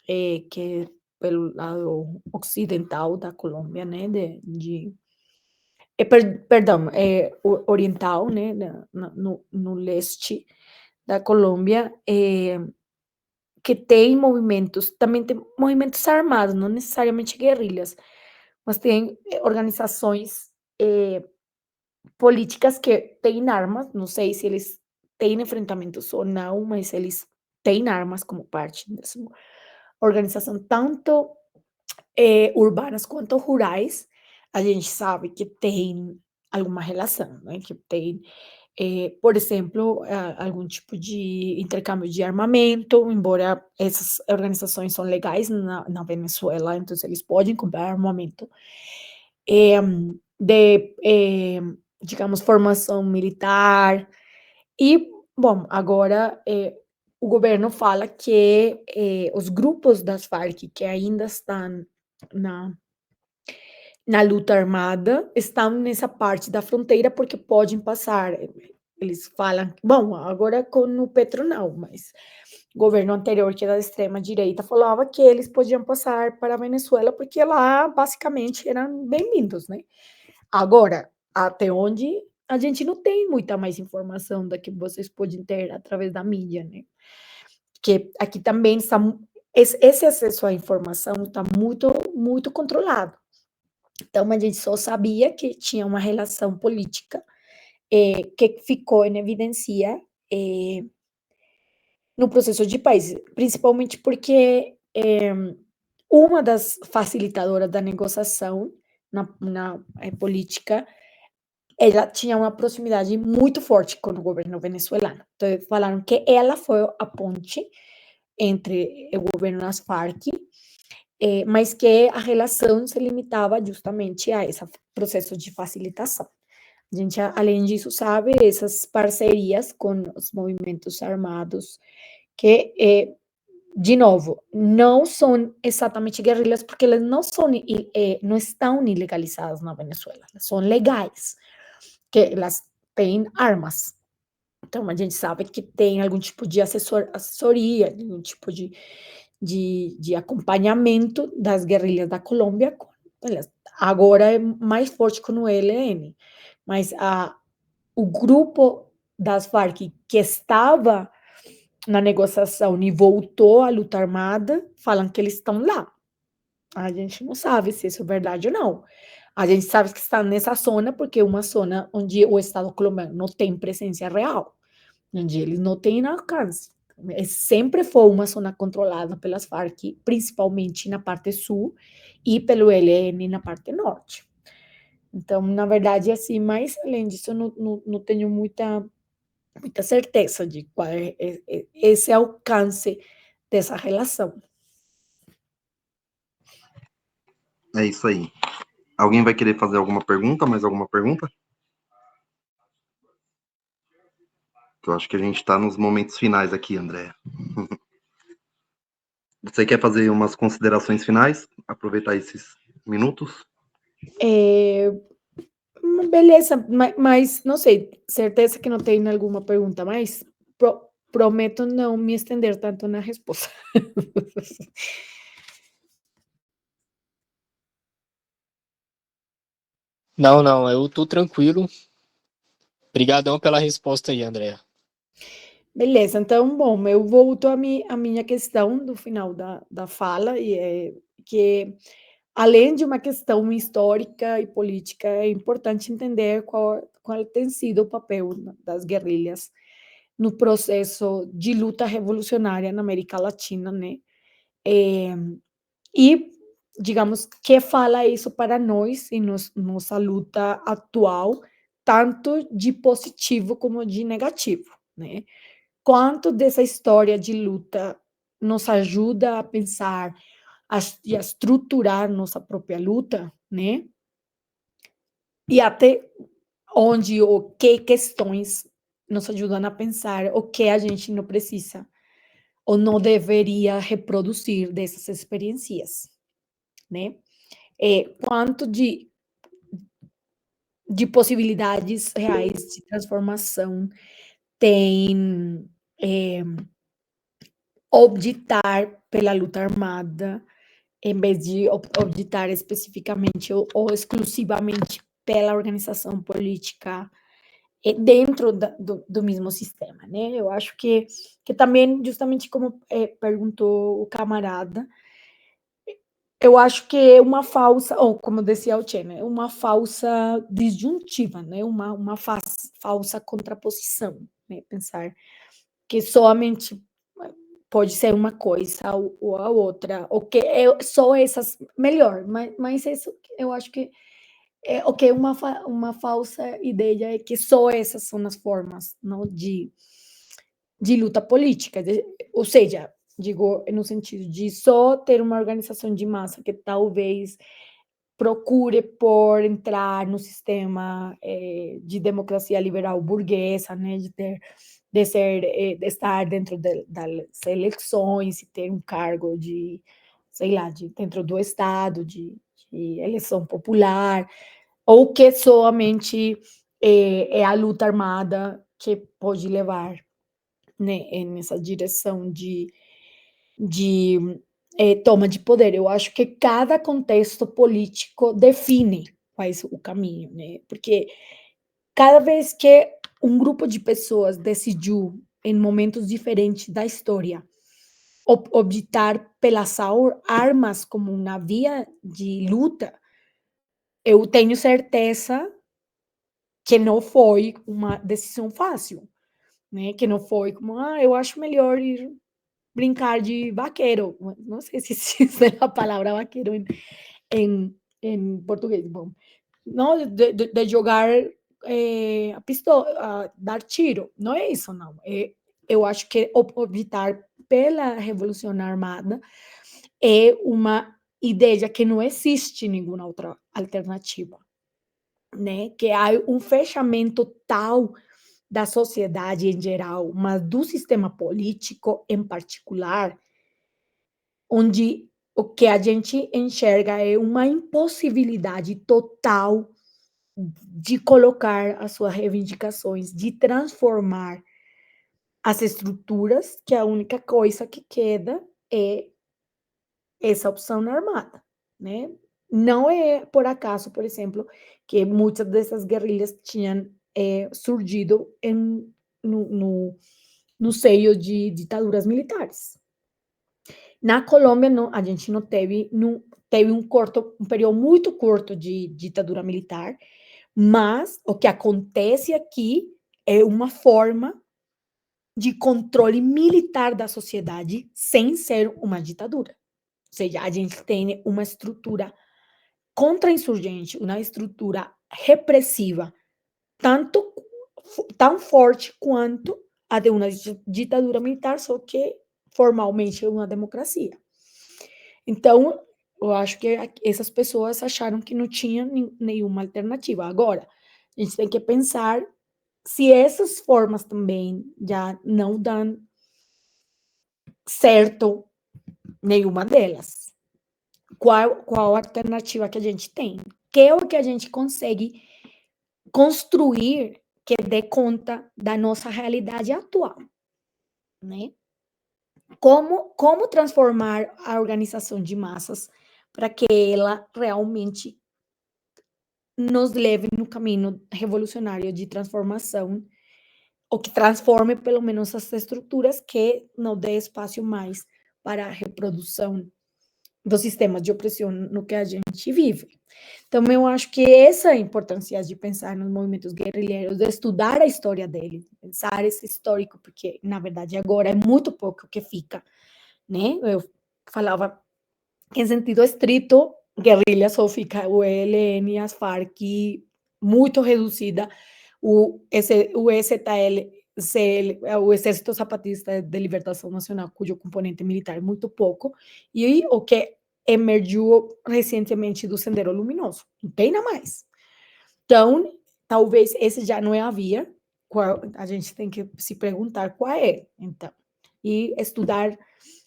que é pelo lado ocidental da Colômbia, né, perdão, oriental, né, no leste da Colômbia, que tem movimentos, também tem movimentos armados, não necessariamente guerrilhas, mas tem organizações políticas que têm armas, não sei se eles têm enfrentamentos ou não, mas eles têm armas como parte dessa organização, tanto urbanas quanto rurais. A gente sabe que tem alguma relação, né? Que tem, por exemplo, algum tipo de intercâmbio de armamento, embora essas organizações são legais na Venezuela, então eles podem comprar armamento. Digamos, formação militar. E, bom, agora o governo fala que os grupos das Farc que ainda estão na luta armada estão nessa parte da fronteira porque podem passar. Eles falam, bom, agora com o Petro não, mas o governo anterior, que era da extrema-direita, falava que eles podiam passar para a Venezuela porque lá, basicamente, eram bem-vindos, né? Agora, até onde a gente não tem muita mais informação da que vocês podem ter através da mídia, né? Que aqui também está, esse acesso à informação está muito, muito controlado. Então, a gente só sabia que tinha uma relação política que ficou em evidência no processo de paz, principalmente porque uma das facilitadoras da negociação na política, ela tinha uma proximidade muito forte com o governo venezuelano. Então, falaram que ela foi a ponte entre o governo das Farc, mas que a relação se limitava justamente a esse processo de facilitação. A gente, além disso, sabe essas parcerias com os movimentos armados que, de novo, não são exatamente guerrilhas, porque elas não estão ilegalizadas na Venezuela, elas são legais, que elas têm armas. Então, a gente sabe que tem algum tipo de assessoria, algum tipo de acompanhamento das guerrilhas da Colômbia. Agora é mais forte com o ELN, mas o grupo das Farc que estava na negociação e voltou à luta armada, falam que eles estão lá. A gente não sabe se isso é verdade ou não. A gente sabe que está nessa zona porque é uma zona onde o Estado colombiano não tem presença real, onde eles não têm alcance. Sempre foi uma zona controlada pelas Farc, principalmente na parte sul, e pelo ELN na parte norte. Então, na verdade, assim, mas além disso, eu não tenho muita certeza de qual é esse alcance dessa relação. É isso aí. Alguém vai querer fazer alguma pergunta? Mais alguma pergunta? Eu acho que a gente está nos momentos finais aqui, André. Você quer fazer umas considerações finais? Aproveitar esses minutos? Beleza, mas não sei, certeza que não tem alguma pergunta mais? Prometo não me estender tanto na resposta. Não, eu tô tranquilo. Obrigadão pela resposta aí, André. Beleza, então, bom, eu volto à minha questão do final da fala, e é que, além de uma questão histórica e política, é importante entender qual tem sido o papel das guerrilhas no processo de luta revolucionária na América Latina, né? E, digamos, que fala isso para nós em nossa luta atual, tanto de positivo como de negativo, né? Quanto dessa história de luta nos ajuda a pensar e a estruturar nossa própria luta, né? E até onde ou que questões nos ajudam a pensar o que a gente não precisa ou não deveria reproduzir dessas experiências, né? Quanto de possibilidades reais de transformação tem optar pela luta armada, em vez de optar especificamente ou exclusivamente pela organização política dentro do mesmo sistema, né? Eu acho que também, justamente como perguntou o camarada, eu acho que é uma falsa, ou como dizia o Che, né? Uma falsa disjuntiva, né? Uma falsa contraposição, né? Pensar que somente pode ser uma coisa ou a outra, ou que só essas, melhor, mas isso eu acho que o que é uma falsa ideia é que só essas são as formas, não, de luta política, ou seja, digo, no sentido de só ter uma organização de massa que talvez procure por entrar no sistema de democracia liberal burguesa, né, de estar dentro das eleições e ter um cargo de, sei lá, dentro do Estado, de eleição popular, ou que somente é a luta armada que pode levar, né, nessa direção de toma de poder. Eu acho que cada contexto político define quais o caminho, né? Porque cada vez que um grupo de pessoas decidiu, em momentos diferentes da história, optar pelas armas como uma via de luta, eu tenho certeza que não foi uma decisão fácil, né? Que não foi como, eu acho melhor ir brincar de vaqueiro. Não sei se existe a palavra vaqueiro em português. Bom, não de jogar a pistola, dar tiro. Não é isso, não. Eu acho que optar pela revolução armada é uma ideia que não existe nenhuma outra alternativa, né? Que há um fechamento tal da sociedade em geral, mas do sistema político em particular, onde o que a gente enxerga é uma impossibilidade total de colocar as suas reivindicações, de transformar as estruturas, que a única coisa que queda é essa opção armada, né? Não é por acaso, por exemplo, que muitas dessas guerrilhas tinham surgido no seio de ditaduras militares. Na Colômbia, não, a gente não teve, teve um período muito curto de ditadura militar, mas o que acontece aqui é uma forma de controle militar da sociedade sem ser uma ditadura. Ou seja, a gente tem uma estrutura contra-insurgente, uma estrutura repressiva, tão forte quanto a de uma ditadura militar, só que formalmente é uma democracia. Então, eu acho que essas pessoas acharam que não tinha nenhuma alternativa. Agora, a gente tem que pensar se essas formas também já não dão certo, nenhuma delas. Qual a alternativa que a gente tem? Que é o que a gente consegue construir que dê conta da nossa realidade atual, né? Como transformar a organização de massas para que ela realmente nos leve no caminho revolucionário de transformação, ou que transforme pelo menos as estruturas que não dê espaço mais para a reprodução do sistema de opressão no que a gente vive. Então, eu acho que essa é a importância de pensar nos movimentos guerrilheiros, de estudar a história deles, pensar esse histórico, porque, na verdade, agora é muito pouco que fica, né? Eu falava em sentido estrito, guerrilha só fica o ELN e as Farc muito reduzida, o EZL, o Exército Zapatista de Libertação Nacional, cujo componente militar é muito pouco, e o que emergiu recentemente do Sendero Luminoso, não tem nada mais. Então, talvez esse já não é a via, a gente tem que se perguntar qual é, então, e estudar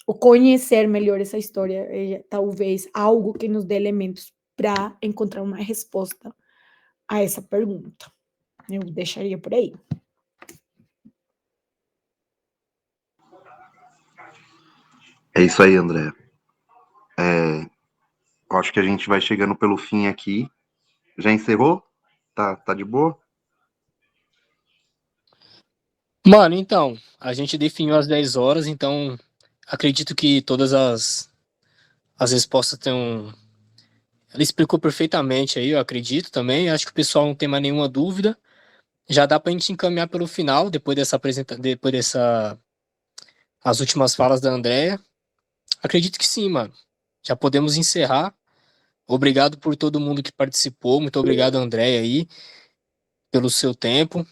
ou conhecer melhor essa história, talvez algo que nos dê elementos para encontrar uma resposta a essa pergunta. Eu deixaria por aí. É isso aí, André. Acho que a gente vai chegando pelo fim aqui. Já encerrou? Tá de boa? Mano, então, a gente definiu as 10 horas, então acredito que todas as respostas tenham. Ela explicou perfeitamente aí, eu acredito também. Acho que o pessoal não tem mais nenhuma dúvida. Já dá pra gente encaminhar pelo final, depois dessa as últimas falas da Andrea. Acredito que sim, mano. Já podemos encerrar. Obrigado por todo mundo que participou. Muito obrigado, Andréia, aí, pelo seu tempo.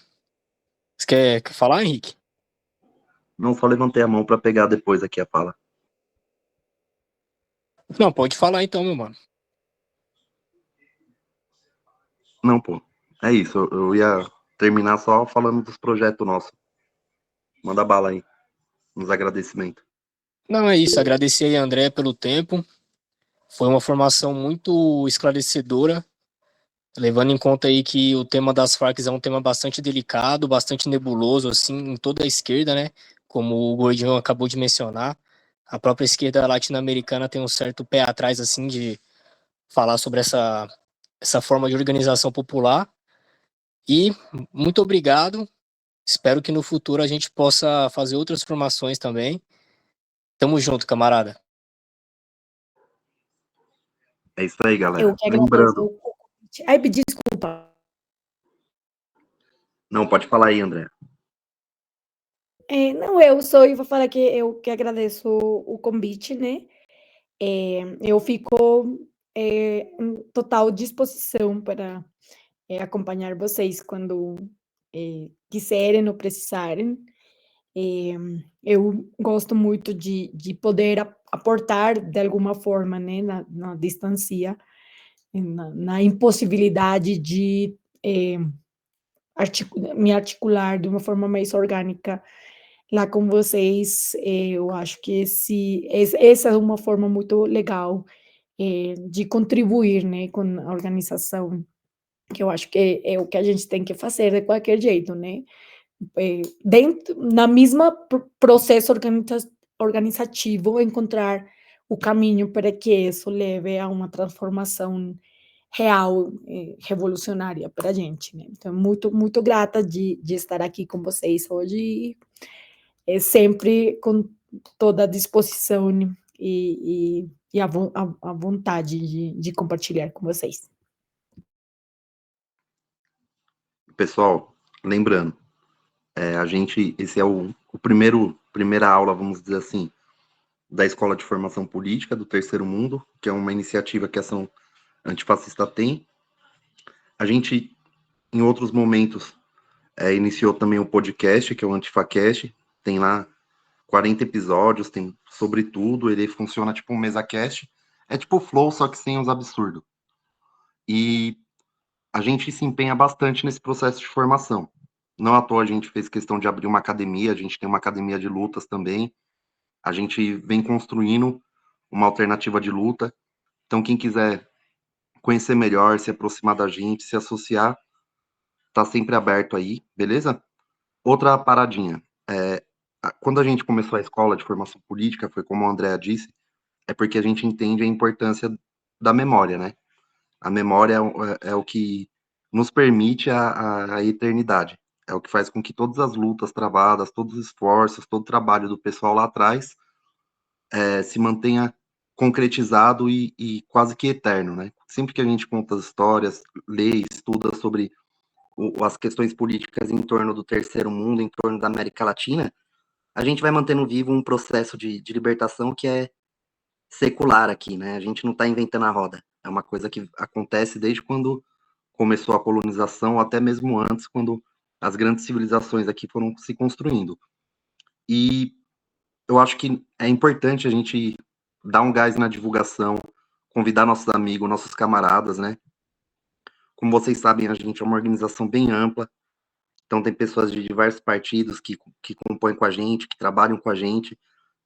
Você quer falar, Henrique? Não, só levantei a mão para pegar depois aqui a fala. Não, pode falar então, meu mano. Não, pô. É isso. Eu ia terminar só falando dos projetos nossos. Manda bala aí. Uns agradecimentos. Não, é isso. Agradecer aí, André, pelo tempo. Foi uma formação muito esclarecedora, levando em conta aí que o tema das Farc é um tema bastante delicado, bastante nebuloso, assim, em toda a esquerda, né? Como o Gordinho acabou de mencionar. A própria esquerda latino-americana tem um certo pé atrás, assim, de falar sobre essa forma de organização popular. E muito obrigado. Espero que no futuro a gente possa fazer outras formações também. Tamo junto, camarada. É isso aí, galera. Eu que agradeço Lembrando. o convite. Ai, desculpa. Não, pode falar aí, André. Não, eu só ia falar que eu que agradeço o convite, né? Eu fico em total disposição para acompanhar vocês quando quiserem ou precisarem. Eu gosto muito de poder aportar de alguma forma, né, na distância, na impossibilidade de me articular de uma forma mais orgânica lá com vocês. Eu acho que essa é uma forma muito legal de contribuir, né, com a organização, que eu acho que é o que a gente tem que fazer de qualquer jeito, né? Dentro, na mesma processo organizativo, encontrar o caminho para que isso leve a uma transformação real, revolucionária para a gente, né? Então, muito grata de estar aqui com vocês hoje, sempre com toda a disposição e a vontade de compartilhar com vocês. Pessoal, lembrando, esse é o primeira aula, vamos dizer assim, da Escola de Formação Política do Terceiro Mundo, que é uma iniciativa que a Ação Antifascista tem. A gente, em outros momentos, iniciou também o podcast, que é o AntifaCast, tem lá 40 episódios, tem sobre tudo, ele funciona tipo um MesaCast, é tipo o Flow, só que sem os absurdos. E a gente se empenha bastante nesse processo de formação. Não à toa a gente fez questão de abrir uma academia, a gente tem uma academia de lutas também, a gente vem construindo uma alternativa de luta. Então, quem quiser conhecer melhor, se aproximar da gente, se associar, tá sempre aberto aí, beleza? Outra paradinha, quando a gente começou a escola de formação política, foi como a Andrea disse, é porque a gente entende a importância da memória, né? A memória é o que nos permite a eternidade. É o que faz com que todas as lutas travadas, todos os esforços, todo o trabalho do pessoal lá atrás se mantenha concretizado e quase que eterno, né? Sempre que a gente conta as histórias, lê, estuda sobre as questões políticas em torno do terceiro mundo, em torno da América Latina, a gente vai mantendo vivo um processo de libertação que é secular aqui, né? A gente não está inventando a roda. É uma coisa que acontece desde quando começou a colonização, até mesmo antes, quando as grandes civilizações aqui foram se construindo. E eu acho que é importante a gente dar um gás na divulgação, convidar nossos amigos, nossos camaradas, né? Como vocês sabem, a gente é uma organização bem ampla, então tem pessoas de diversos partidos que compõem com a gente, que trabalham com a gente,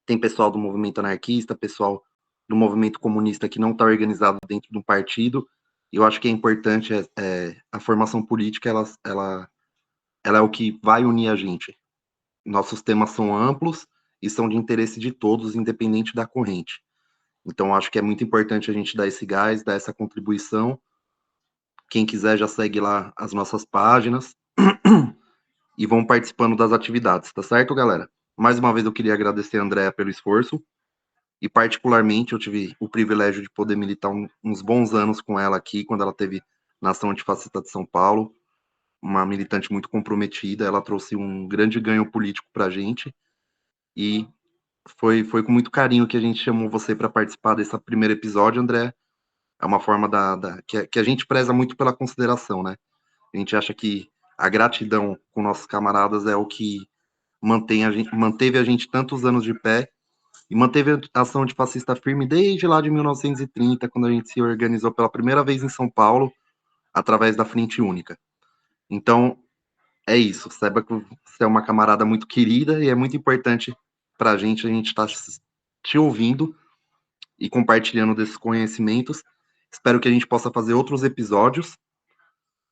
tem pessoal do movimento anarquista, pessoal do movimento comunista que não está organizado dentro de um partido, e eu acho que é importante a formação política, ela é o que vai unir a gente. Nossos temas são amplos e são de interesse de todos, independente da corrente. Então, acho que é muito importante a gente dar esse gás, dar essa contribuição. Quem quiser já segue lá as nossas páginas e vão participando das atividades, tá certo, galera? Mais uma vez eu queria agradecer a Andréa pelo esforço e particularmente eu tive o privilégio de poder militar uns bons anos com ela aqui, quando ela teve na Ação Antifascista de São Paulo, uma militante muito comprometida, ela trouxe um grande ganho político pra gente e foi com muito carinho que a gente chamou você para participar desse primeiro episódio, André. É uma forma que a gente preza muito pela consideração, né? A gente acha que a gratidão com nossos camaradas é o que manteve a gente tantos anos de pé e manteve a ação antifascista firme desde lá de 1930, quando a gente se organizou pela primeira vez em São Paulo, através da Frente Única. Então, é isso. Saiba que você é uma camarada muito querida e é muito importante para a gente estar te ouvindo e compartilhando desses conhecimentos. Espero que a gente possa fazer outros episódios